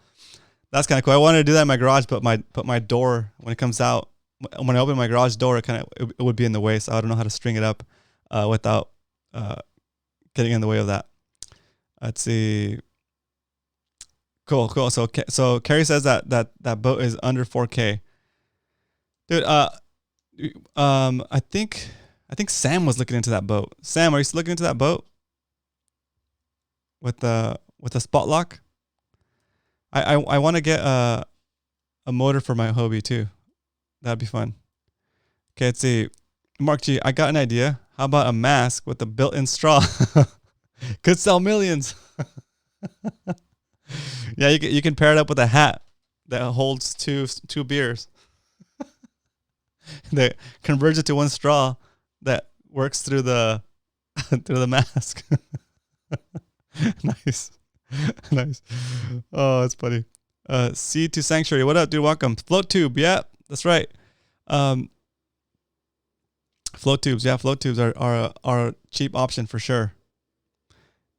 That's kind of cool. I wanted to do that in my garage, but my door, when it comes out, when I open my garage door, it would be in the way. So I don't know how to string it up without getting in the way of that. Let's see. Cool. So Carrie says that boat is under 4K. Dude, I think Sam was looking into that boat. Sam, are you still looking into that boat with the spot lock? I want to get a motor for my Hobie too. That'd be fun. Okay, let's see. Mark G, I got an idea. How about a mask with a built-in straw? Could sell millions. Yeah, you can pair it up with a hat that holds two beers. That converts it to one straw that works through the mask. Nice. Oh, that's funny. C to Sanctuary. What up, dude? Welcome. Float tube. Yeah, that's right. Float tubes. Yeah, float tubes are a cheap option for sure.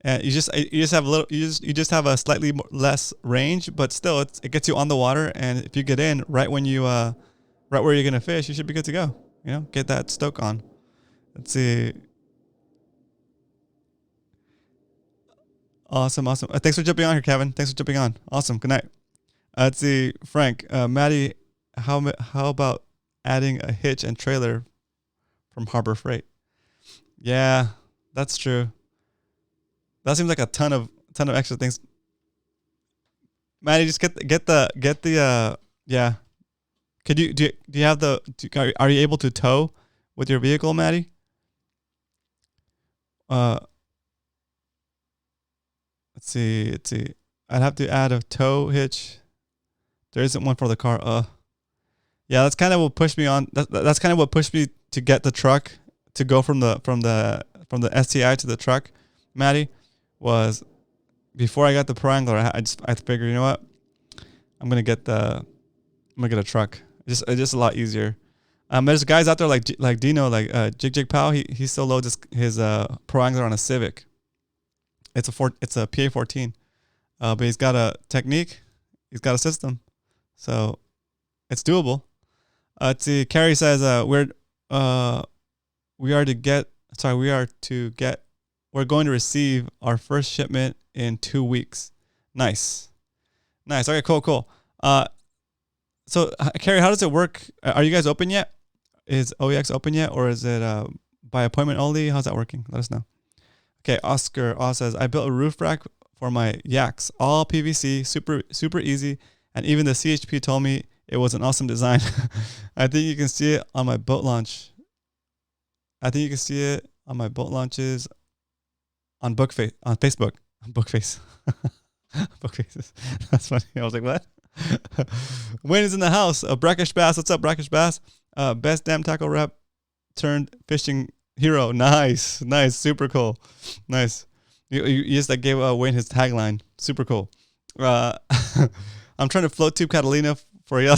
And you just have a slightly less range, but still it gets you on the water. And if you get in right when you right where you're gonna fish, you should be good to go. You know, get that stoke on. Let's see. Awesome. Thanks for jumping on here, Kevin. Thanks for jumping on. Awesome. Good night. Let's see, Frank, Maddie. How about adding a hitch and trailer from Harbor Freight? Yeah, that's true. That seems like a ton of extra things. Maddie, just get the yeah. Could you do you have are you able to tow with your vehicle, Maddie? Let's see. I'd have to add a tow hitch. There isn't one for the car. Yeah, that's kind of what pushed me on. That's kind of what pushed me to get the truck to go from the STI to the truck, Maddie, was before I got the Pro Angler. I figured, you know what, I'm gonna get a truck. It's just a lot easier. There's guys out there like Dino, like Jig Powell. He still loads his Pro Angler on a Civic. It's a PA14, but he's got a Technique. He's got a system, so it's doable. Let's see. Carrie says we're going to receive our first shipment in 2 weeks. Nice. Okay, cool. So Carrie, how does it work? Are you guys open yet? Is OEX open yet, or is it by appointment only? How's that working? Let us know. Okay, Oscar says, I built a roof rack for my yaks, all PVC, super easy, and even the CHP told me it was an awesome design. I think you can see it on my boat launch. I think you can see it on my boat launches on Facebook. On Bookface. Bookfaces. That's funny. I was like, what? Wayne is in the house. Brackish Bass. What's up, Brackish Bass? Best damn tackle rep turned fishing hero. Nice. Super cool. Nice. You just like gave Wayne his tagline. Super cool. I'm trying to float tube Catalina for y'all.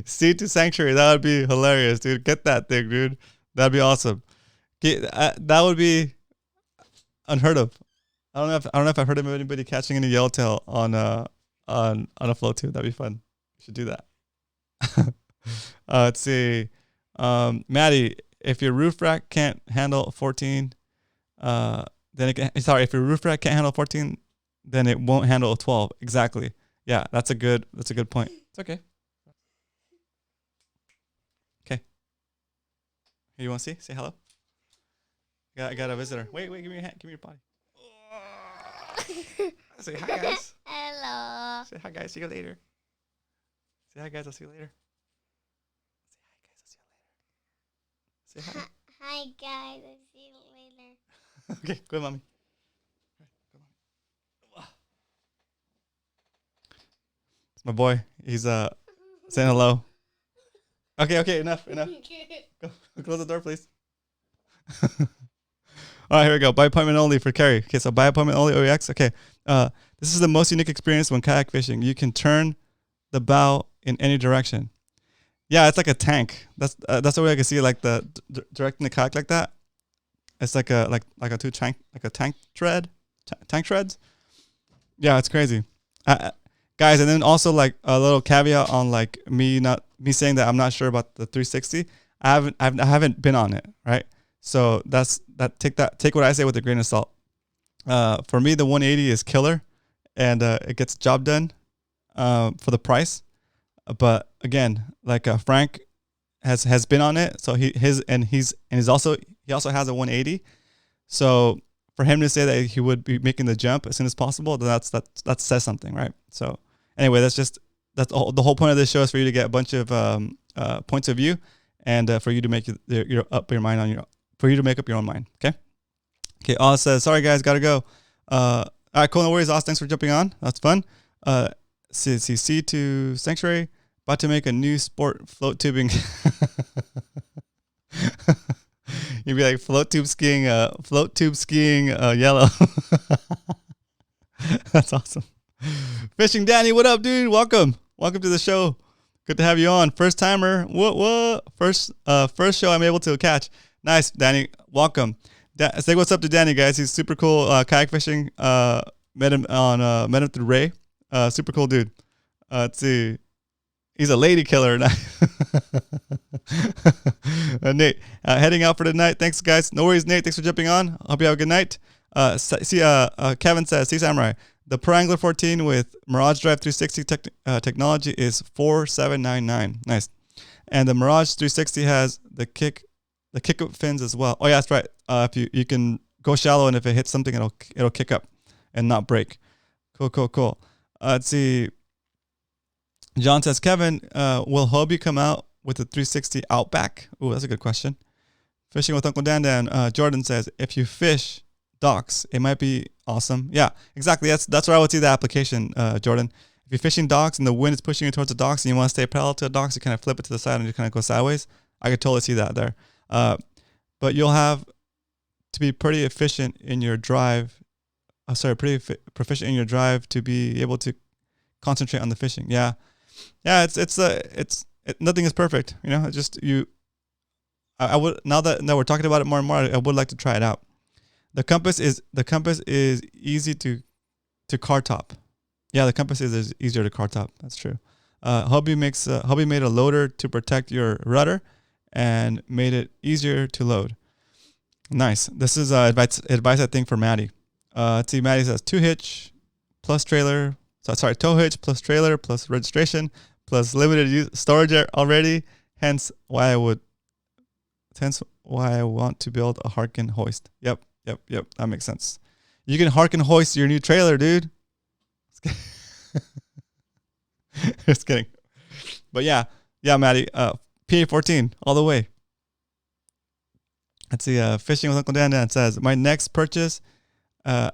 Sea to Sanctuary. That would be hilarious, dude. Get that thing, dude. That'd be awesome. That would be unheard of. I don't know if I've heard of anybody catching any yellowtail on a float tube. That'd be fun. You should do that. Let's see. Maddie, if your roof rack can't handle 14, if your roof rack can't handle 14, then it won't handle 12. Exactly. Yeah, that's a good point. It's okay. Okay. Hey, you want to see? Say hello. I got a visitor. Wait, give me your hand. Give me your body. Say hi, guys. Hello. Say hi, guys. See you later. Say hi, guys. I'll see you later. Say hi, guys. I'll see you later. Say hi. Hi, guys. I'll see you later. Okay, good, mommy. It's my boy. He's saying hello. Okay, enough. Go, close the door, please. All right, here we go. By appointment only for Carrie. Okay, so by appointment only OEX. Okay, this is the most unique experience when kayak fishing. You can turn the bow in any direction. Yeah, it's like a tank. That's the way I can see it, like directing the kayak like that. It's like a tank tread, tank treads. Yeah, it's crazy, guys. And then also like a little caveat on like me saying that I'm not sure about the 360. I haven't been on it, right? So take what I say with a grain of salt. For me, the 180 is killer, and it gets the job done for the price. But again, like Frank has been on it, so he also has a 180. So for him to say that he would be making the jump as soon as possible, then that says something, right? So anyway, that's the whole point of this show is for you to get a bunch of points of view, and for you to make your make up your own mind. Okay. Oz says, sorry guys, gotta go. All right, cool. No worries, Oz. Thanks for jumping on. That's fun. C to Sanctuary. About to make a new sport, float tubing. You'd be like float tube skiing yellow. That's awesome. Fishing Danny, what up, dude? Welcome to the show. Good to have you on. First timer. What? First show I'm able to catch. Nice, Danny. Welcome. Say what's up to Danny, guys. He's super cool. Kayak fishing. Met him through Ray. Super cool dude. Let's see. He's a lady killer. Nate, heading out for tonight. Thanks, guys. No worries, Nate. Thanks for jumping on. Hope you have a good night. Kevin says, Sea Samurai, the Pro Angler 14 with Mirage Drive 360 technology is $4,799. Nice. And the Mirage 360 has the kick up fins as well. Oh yeah, that's right. If you can go shallow, and if it hits something, it'll kick up and not break. Cool. Let's see. John says, Kevin, will Hobie come out with the 360 Outback? Ooh, that's a good question. Fishing with Uncle Dan. Jordan says, if you fish docks, it might be awesome. Yeah, exactly. That's where I would see the application, Jordan. If you're fishing docks and the wind is pushing you towards the docks and you want to stay parallel to the docks, you kind of flip it to the side and you kind of go sideways. I could totally see that there. But you'll have to be pretty efficient in your drive. Proficient in your drive to be able to concentrate on the fishing. Yeah. Nothing is perfect. You know, it's just you. I would, now that we're talking about it more and more, I would like to try it out. The compass is easy to car top. Yeah, the compass is easier to car top. That's true. Hubby made a loader to protect your rudder and made it easier to load. Nice. This is advice I think for Maddie. Let's see. Maddie says tow hitch plus trailer. Tow hitch plus trailer plus registration plus limited use storage already. Hence why I want to build a Harken hoist. Yep. That makes sense. You can Harken hoist your new trailer, dude. Just kidding. But yeah, Maddie. PA14 all the way. Let's see. Fishing with Uncle Dan says my next purchase. The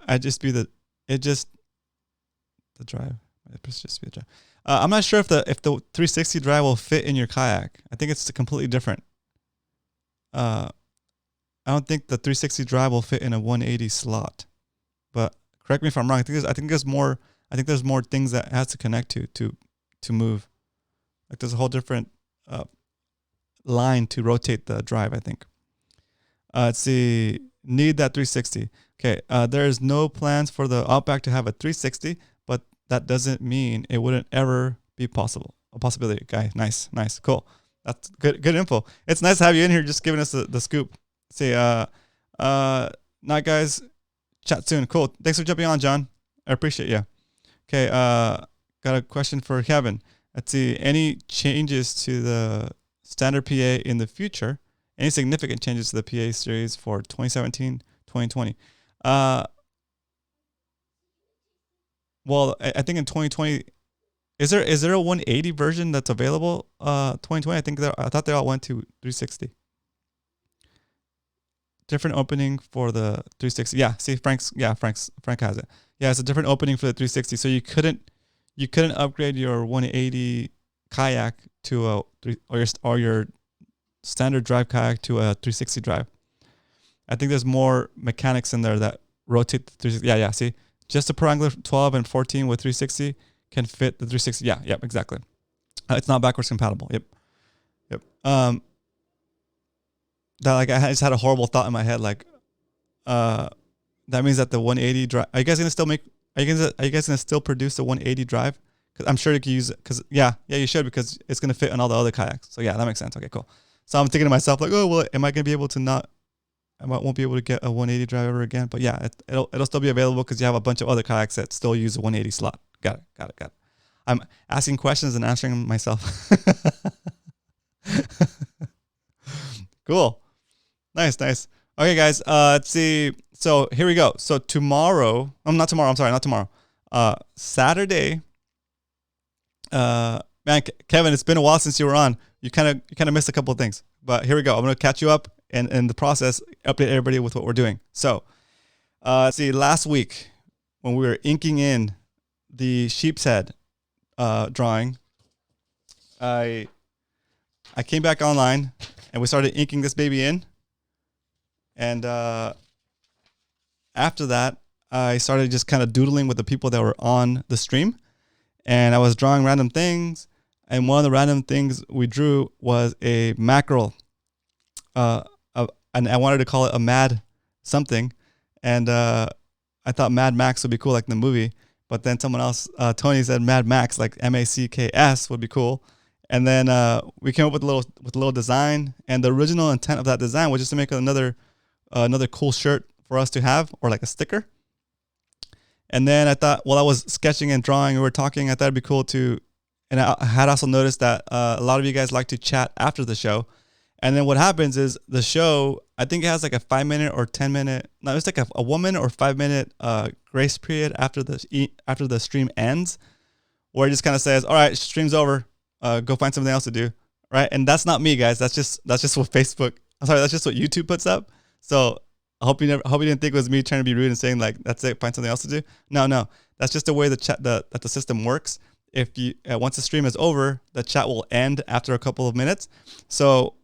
drive. I'm not sure if the 360 drive will fit in your kayak. I think it's completely different. I don't think the 360 drive will fit in a 180 slot. But correct me if I'm wrong. I think there's more things that it has to connect to move. Like there's a whole different line to rotate the drive, I think. Let's see. Need that 360. Okay. There's no plans for the Outback to have a 360, but that doesn't mean it wouldn't ever be possible. A possibility, guy. Nice, cool. That's good info. It's nice to have you in here, just giving us the scoop. See, night guys. Chat soon. Cool. Thanks for jumping on, John. I appreciate you. Okay. Got a question for Kevin. Let's see. Any changes to the standard PA in the future? Any significant changes to the PA series for 2017, 2020? Well, I think in 2020, is there a 180 version that's available? 2020, I thought they all went to 360. Different opening for the 360. Yeah, see, Frank has it. Yeah, it's a different opening for the 360. So you couldn't upgrade your 180 kayak to your standard drive kayak to a 360 drive. I think there's more mechanics in there that rotate the 360. Yeah, see, just a Pro Angler 12 and 14 with 360 can fit the 360. Yeah, exactly. It's not backwards compatible. Yep. I just had a horrible thought in my head, like, that means that the 180 drive. Are you guys gonna still produce the 180 drive? Because I'm sure you can use it. Because you should, because it's gonna fit on all the other kayaks. So yeah, that makes sense. Okay, cool. So I'm thinking to myself like, oh well, am I gonna be able to not? I won't be able to get a 180 drive ever again. But yeah, it'll still be available because you have a bunch of other kayaks that still use a 180 slot. Got it. I'm asking questions and answering them myself. Cool. Nice. Okay, guys. Let's see. So here we go. So not tomorrow. Saturday. Man, Kevin, it's been a while since you were on. You kind of missed a couple of things, but here we go. I'm gonna catch you up and in the process update everybody with what we're doing. So, let's see. Last week when we were inking in the sheep's head drawing, I came back online and we started inking this baby in. And after that, I started just kind of doodling with the people that were on the stream. And I was drawing random things. And one of the random things we drew was a mackerel. And I wanted to call it a mad something. And I thought Mad Max would be cool, like in the movie. But then someone else, Tony, said Mad Max, like MACKS would be cool. And then we came up with a little design. And the original intent of that design was just to make another cool shirt for us to have, or like a sticker. And then I thought, while I was sketching and drawing, we were talking, I thought it'd be cool to, and I had also noticed that a lot of you guys like to chat after the show. And then what happens is the show, I think it has like a 5-minute or 10-minute, no, it's like a 1 minute or 5-minute grace period after the stream ends, where it just kind of says, all right, stream's over, go find something else to do, right? And that's not me, guys. That's just what Facebook, that's just what YouTube puts up. So I hope you didn't think it was me trying to be rude and saying like, that's it, find something else to do. No, that's just the way that the system works. If you once the stream is over, the chat will end after a couple of minutes. So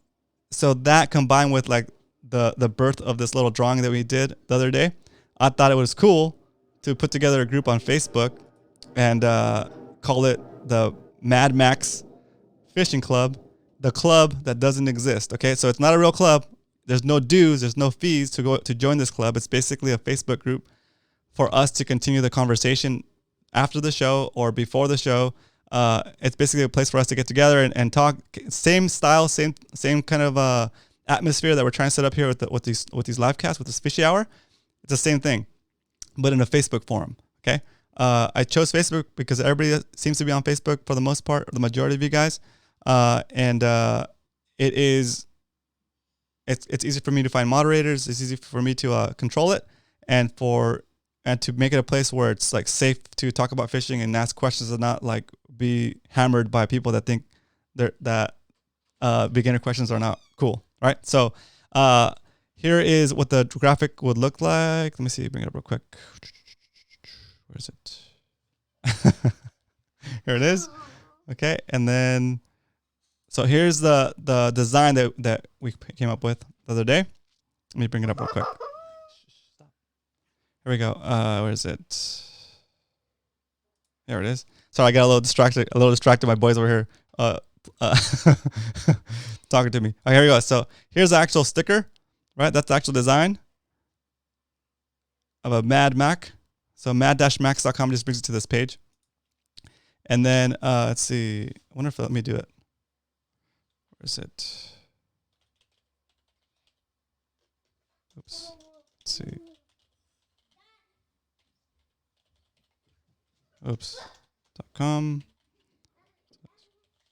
that combined with like the birth of this little drawing that we did the other day, I thought it was cool to put together a group on Facebook and call it the Mad Max Fishing Club, the club that doesn't exist. Okay, so it's not a real club. There's no dues, there's no fees to join this club. It's basically a Facebook group for us to continue the conversation after the show or before the show. It's basically a place for us to get together and talk. Same style, same kind of atmosphere that we're trying to set up here with these live casts, with this fishy hour. It's the same thing, but in a Facebook forum. Okay. I chose Facebook because everybody seems to be on Facebook for the most part, or the majority of you guys. It's easy for me to find moderators. It's easy for me to control it, and to make it a place where it's like safe to talk about fishing and ask questions and not like be hammered by people that think that beginner questions are not cool, right? So here is what the graphic would look like. Let me see, bring it up real quick. Where is it? Here it is. Okay, and then so here's the design that we came up with the other day. Let me bring it up real quick. Here we go. Where is it? There it is. Sorry, I got a little distracted. My boys over here talking to me. Okay, here we go. So here's the actual sticker, right? That's the actual design of a Mad Mac. So mad-max.com just brings it to this page. And then let's see. I wonder if let me do it. Where is it? Oops. Let's see. Oops.com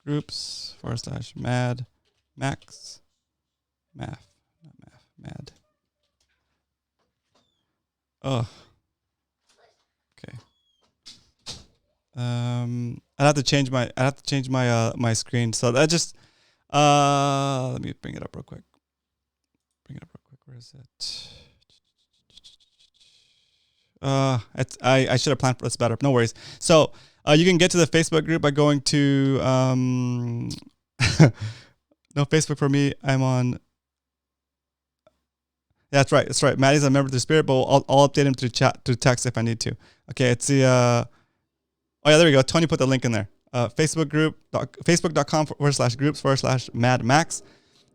groups / mad max math not math mad. Oh, okay. I'd have to change my my screen. So that just let me bring it up real quick. Where is it? I should have planned for this better. No worries. So you can get to the Facebook group by going to no Facebook for me. I'm on. Yeah, that's right. Maddie's a member through Spirit, but I'll update him through text if I need to. Okay, it's the oh yeah, there we go. Tony put the link in there. Facebook group, facebook.com /groups /Mad Max.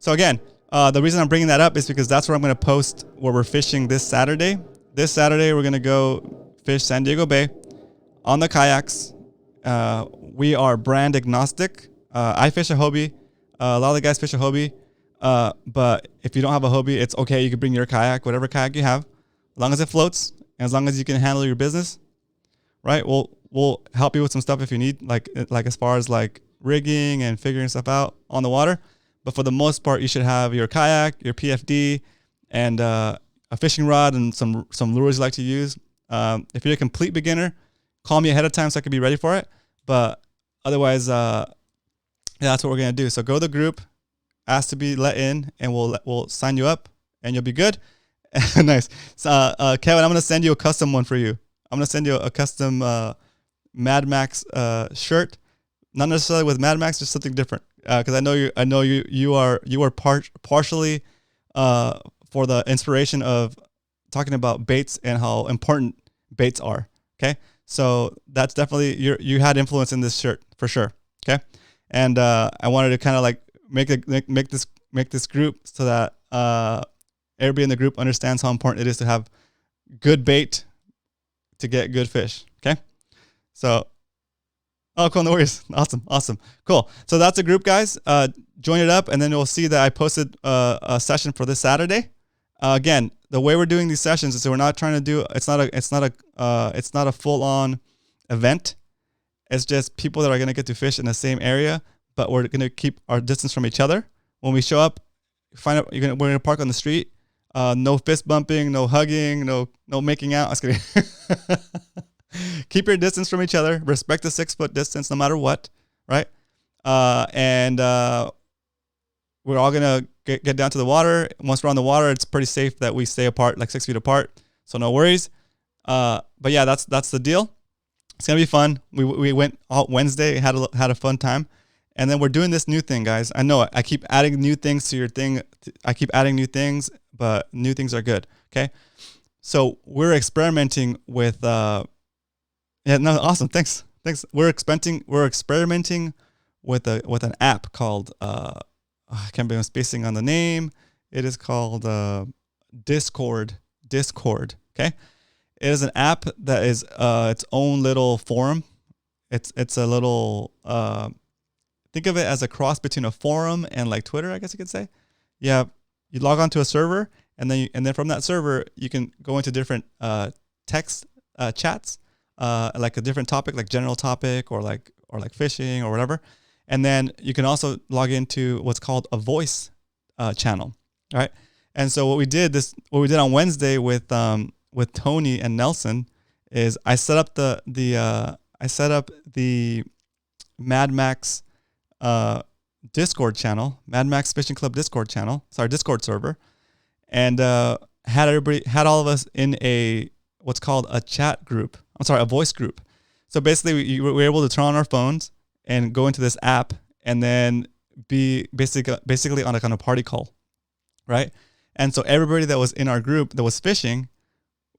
So again, the reason I'm bringing that up is because that's where I'm going to post where we're fishing this Saturday. This Saturday, we're going to go fish San Diego Bay on the kayaks. We are brand agnostic. I fish a Hobie. A lot of the guys fish a Hobie. But if you don't have a Hobie, it's okay. You can bring your kayak, whatever kayak you have, as long as it floats and as long as you can handle your business, right? We'll help you with some stuff if you need, like as far as like rigging and figuring stuff out on the water. But for the most part, you should have your kayak, your PFD, and a fishing rod and some lures you like to use. If you're a complete beginner, call me ahead of time so I can be ready for it. But otherwise, yeah, that's what we're gonna do. So go to the group, ask to be let in, and we'll sign you up, and you'll be good. Nice. So, Kevin, I'm gonna send you a custom one for you. I'm gonna send you a custom Mad Max shirt, not necessarily with Mad Max, just something different. Because I know you are partially for the inspiration of talking about baits and how important baits are. Okay, so that's definitely you had influence in this shirt for sure. Okay, and I wanted to kind of like make this group so that everybody in the group understands how important it is to have good bait to get good fish. Okay, so oh cool, no worries, awesome, cool. So that's a group, guys. Join it up, and then you'll see that I posted a session for this Saturday. Again, the way we're doing these sessions is so we're not trying to do it's not a full-on event. It's just people that are going to get to fish in the same area, but we're going to keep our distance from each other. When we show up, we're going to park on the street. No fist bumping, no hugging, no making out. I was kidding. Keep your distance from each other. Respect the 6 foot distance no matter what, right? And we're all gonna get down to the water. Once we're on the water, it's pretty safe that we stay apart, like 6 feet apart. So no worries. But yeah, that's the deal. It's gonna be fun. We went all Wednesday, had a fun time, and then we're doing this new thing, guys. I know I keep adding new things to your thing. I keep adding new things, but new things are good. Okay, so we're experimenting with. Yeah, no, awesome. Thanks. We're experimenting with an app called I can't believe I'm spacing on the name. It is called Discord. Okay, It is an app that is its own little forum. It's a little think of it as a cross between a forum and like Twitter, I guess you could say. Yeah, you log on to a server, and then from that server you can go into different text chats, like a different topic, like general topic or like fishing or whatever. And then you can also log into what's called a voice channel, right? And so what we did on Wednesday with Tony and Nelson is I set up the Mad Max Discord channel, Mad Max Fishing Club Discord server, and had all of us in a what's called a chat group. A voice group. So basically, we were able to turn on our phones and go into this app, and then be basically on a party call, right? And so everybody that was in our group that was fishing,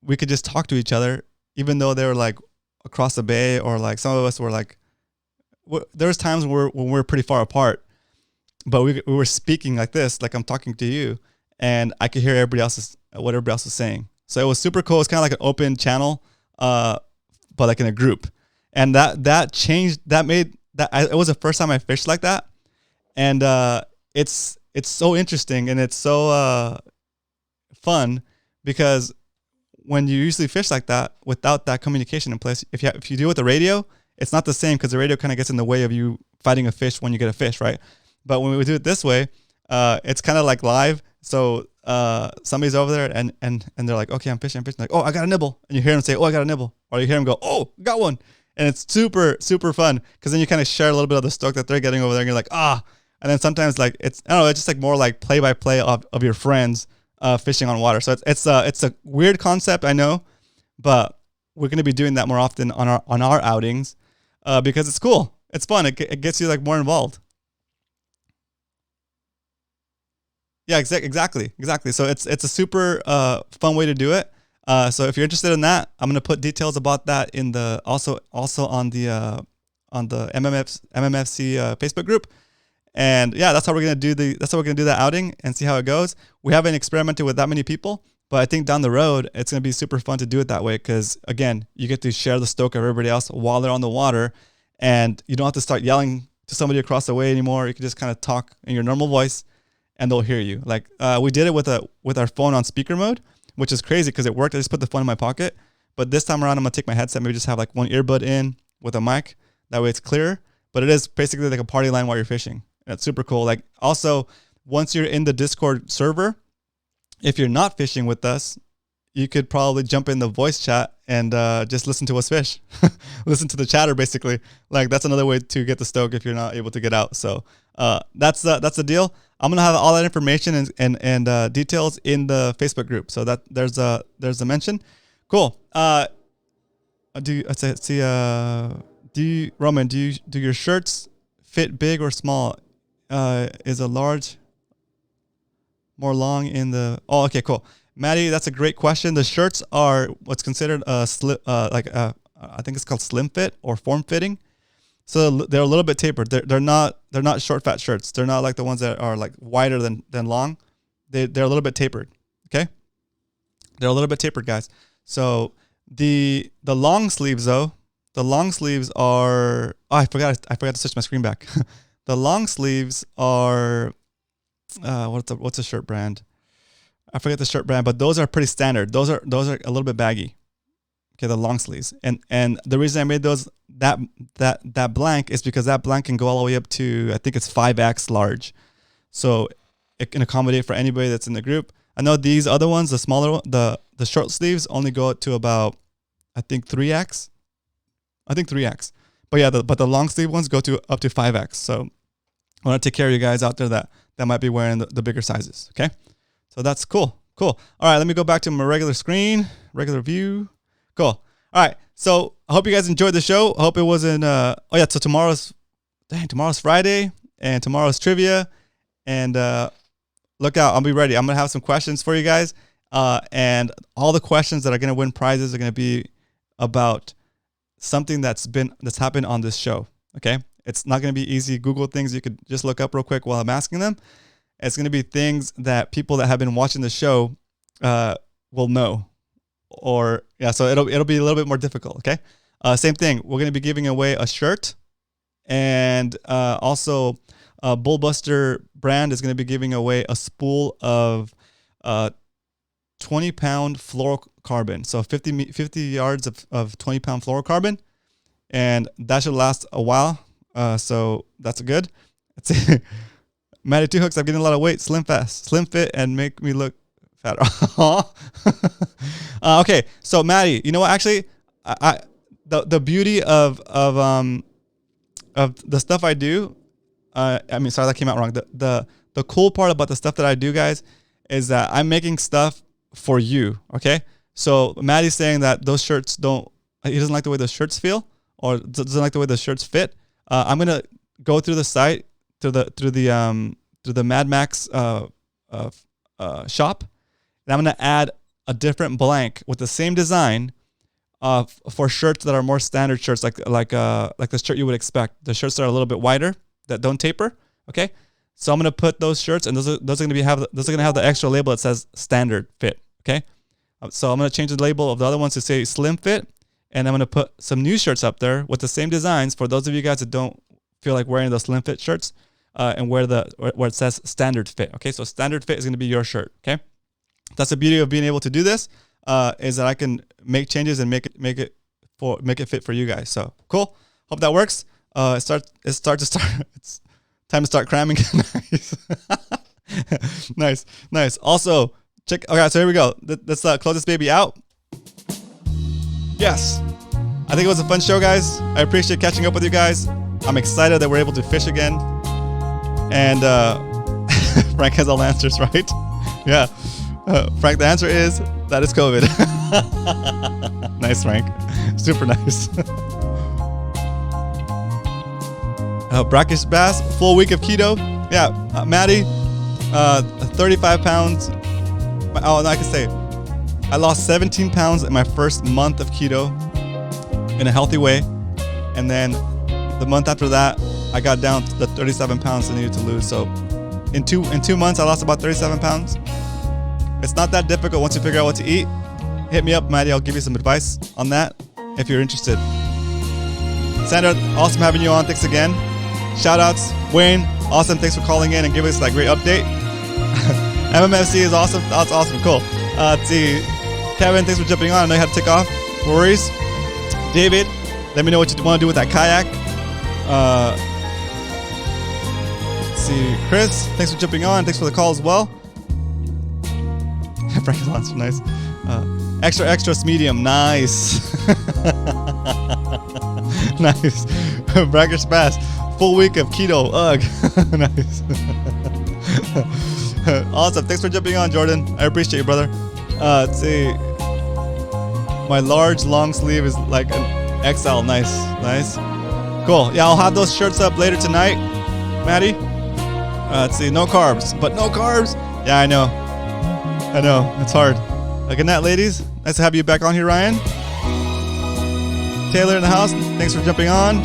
we could just talk to each other, even though they were like across the bay, or like some of us were like, there was times when we were pretty far apart, but we were speaking like this, like I'm talking to you, and I could hear what everybody else was saying. So it was super cool. It's kind of like an open channel, but like in a group, and that changed. It was the first time I fished like that, and it's so interesting, and it's so fun, because when you usually fish like that without that communication in place, if you do it with the radio, it's not the same, because the radio kind of gets in the way of you fighting a fish when you get a fish, right? But when we do it this way, it's kind of like live. So somebody's over there and they're like, okay, I'm fishing. Like, oh, I got a nibble. And you hear them say, oh, I got a nibble. Or you hear them go, oh, got one. And it's super, super fun, because then you kind of share a little bit of the stoke that they're getting over there, and you're like, ah. And then sometimes like it's just like more like play by play of your friends fishing on water. So it's a weird concept, I know, but we're going to be doing that more often on our outings, because it's cool. It's fun. It gets you like more involved. Yeah, exactly. So it's a super fun way to do it. So if you're interested in that, I'm gonna put details about that in the also on the MMFC Facebook group. And yeah, that's how we're gonna do that outing and see how it goes. We haven't experimented with that many people, but I think down the road it's gonna be super fun to do it that way, because again, you get to share the stoke of everybody else while they're on the water, and you don't have to start yelling to somebody across the way anymore. You can just kind of talk in your normal voice, and they'll hear you. Like we did it with our phone on speaker mode, which is crazy because it worked. I just put the phone in my pocket. But this time around, I'm gonna take my headset, maybe just have like one earbud in with a mic. That way it's clear. But it is basically like a party line while you're fishing. And it's super cool. Like also, once you're in the Discord server, if you're not fishing with us, you could probably jump in the voice chat and just listen to us fish. Listen to the chatter, basically. Like that's another way to get the stoke if you're not able to get out. So that's the deal. I'm gonna have all that information and details in the Facebook group. So that there's a mention. Cool. Do your shirts fit big or small? Is a large more long in the? Oh, okay, cool. Maddie, that's a great question. The shirts are what's considered a slim, I think it's called slim fit or form fitting. So they're a little bit tapered. They're not short fat shirts. They're not like the ones that are like wider than long. They're a little bit tapered. Okay, they're a little bit tapered, guys. So the long sleeves though, the long sleeves are. Oh, I forgot to switch my screen back. The long sleeves are. What's the shirt brand? I forget the shirt brand, but those are pretty standard. Those are a little bit baggy. Okay, the long sleeves. And the reason I made those that blank is because that blank can go all the way up to, I think it's 5X large. So it can accommodate for anybody that's in the group. I know these other ones, the smaller one, the short sleeves only go up to about, I think 3X. But yeah, but the long sleeve ones go to up to 5X. So I want to take care of you guys out there that might be wearing the bigger sizes. Okay. So that's cool. All right, let me go back to my regular screen, regular view. Cool. All right, so I hope you guys enjoyed the show. I hope it wasn't. So tomorrow's Friday, and tomorrow's trivia, and look out, I'll be ready. I'm gonna have some questions for you guys, and all the questions that are gonna win prizes are gonna be about something that's happened on this show. Okay, it's not gonna be easy Google things you could just look up real quick while I'm asking them. It's going to be things that people that have been watching the show will know, or yeah, so it'll be a little bit more difficult. Okay. Same thing. We're gonna be giving away a shirt, and also Bullbuster brand is gonna be giving away a spool of 20-pound fluorocarbon. So 50 yards of 20-pound fluorocarbon, and that should last a while. So that's good. Let's see. Maddie 2 Hooks, I'm getting a lot of weight, slim fit, and make me look fatter. Okay, so Maddie, you know what? Actually, the beauty of the stuff I do, sorry, that came out wrong. The cool part about the stuff that I do, guys, is that I'm making stuff for you. Okay, so Maddie's saying that those shirts he doesn't like the way the shirts feel, or doesn't like the way the shirts fit. I'm gonna go through the site through the Mad Max shop, and I'm gonna add a different blank with the same design for shirts that are more standard shirts, like the shirt you would expect. The shirts that are a little bit wider, that don't taper. Okay, so I'm gonna put those shirts, and those are gonna have the extra label that says standard fit. Okay, so I'm gonna change the label of the other ones to say slim fit, and I'm gonna put some new shirts up there with the same designs for those of you guys that don't feel like wearing the slim fit shirts, and where it says standard fit. Okay, so standard fit is gonna be your shirt. Okay, that's the beauty of being able to do this, is that I can make changes and make it fit for you guys. So cool. Hope that works. It's time to start cramming. Nice. Nice. Also, check. Okay, so here we go. Let's close this baby out. Yes. I think it was a fun show, guys. I appreciate catching up with you guys. I'm excited that we're able to fish again. And Frank has all the answers, right? Yeah. Frank, the answer is that is COVID. Nice, Frank. Super nice. Brackish bass, full week of keto. Yeah, Maddie, 35 pounds. Oh, no, I can say I lost 17 pounds in my first month of keto in a healthy way. And then the month after that, I got down to the 37 pounds I needed to lose. So in two months, I lost about 37 pounds. It's not that difficult once you figure out what to eat. Hit me up, Maddie. I'll give you some advice on that if you're interested. Sandra, awesome having you on. Thanks again. Shout outs. Wayne, awesome. Thanks for calling in and giving us that great update. MMFC is awesome. That's awesome. Cool. Let's see. Kevin, thanks for jumping on. I know you had to take off. No worries. David, let me know what you want to do with that kayak. Let's see. Chris, thanks for jumping on. Thanks for the call as well. Frank is awesome. Nice. Extra medium. Nice. Nice. Brackish bass. Full week of keto. Ugh. Nice. Awesome. Thanks for jumping on, Jordan. I appreciate you, brother. Let's see. My large long sleeve is like an XL. Nice. Nice. Cool. Yeah, I'll have those shirts up later tonight, Maddie. Let's see. No carbs. But no carbs. Yeah, I know. It's hard. Good night, ladies. Nice to have you back on here, Ryan. Taylor in the house. Thanks for jumping on.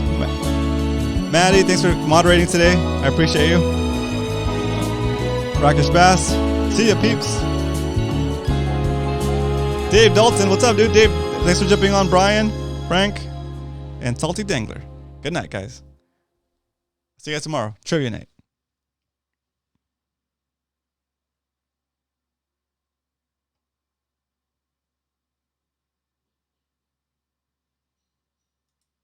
Maddie, thanks for moderating today. I appreciate you. Brackish bass. See ya, peeps. Dave Dalton, what's up, dude? Dave, thanks for jumping on. Brian, Frank, and Salty Dangler. Good night, guys. See you guys tomorrow. Trivia night.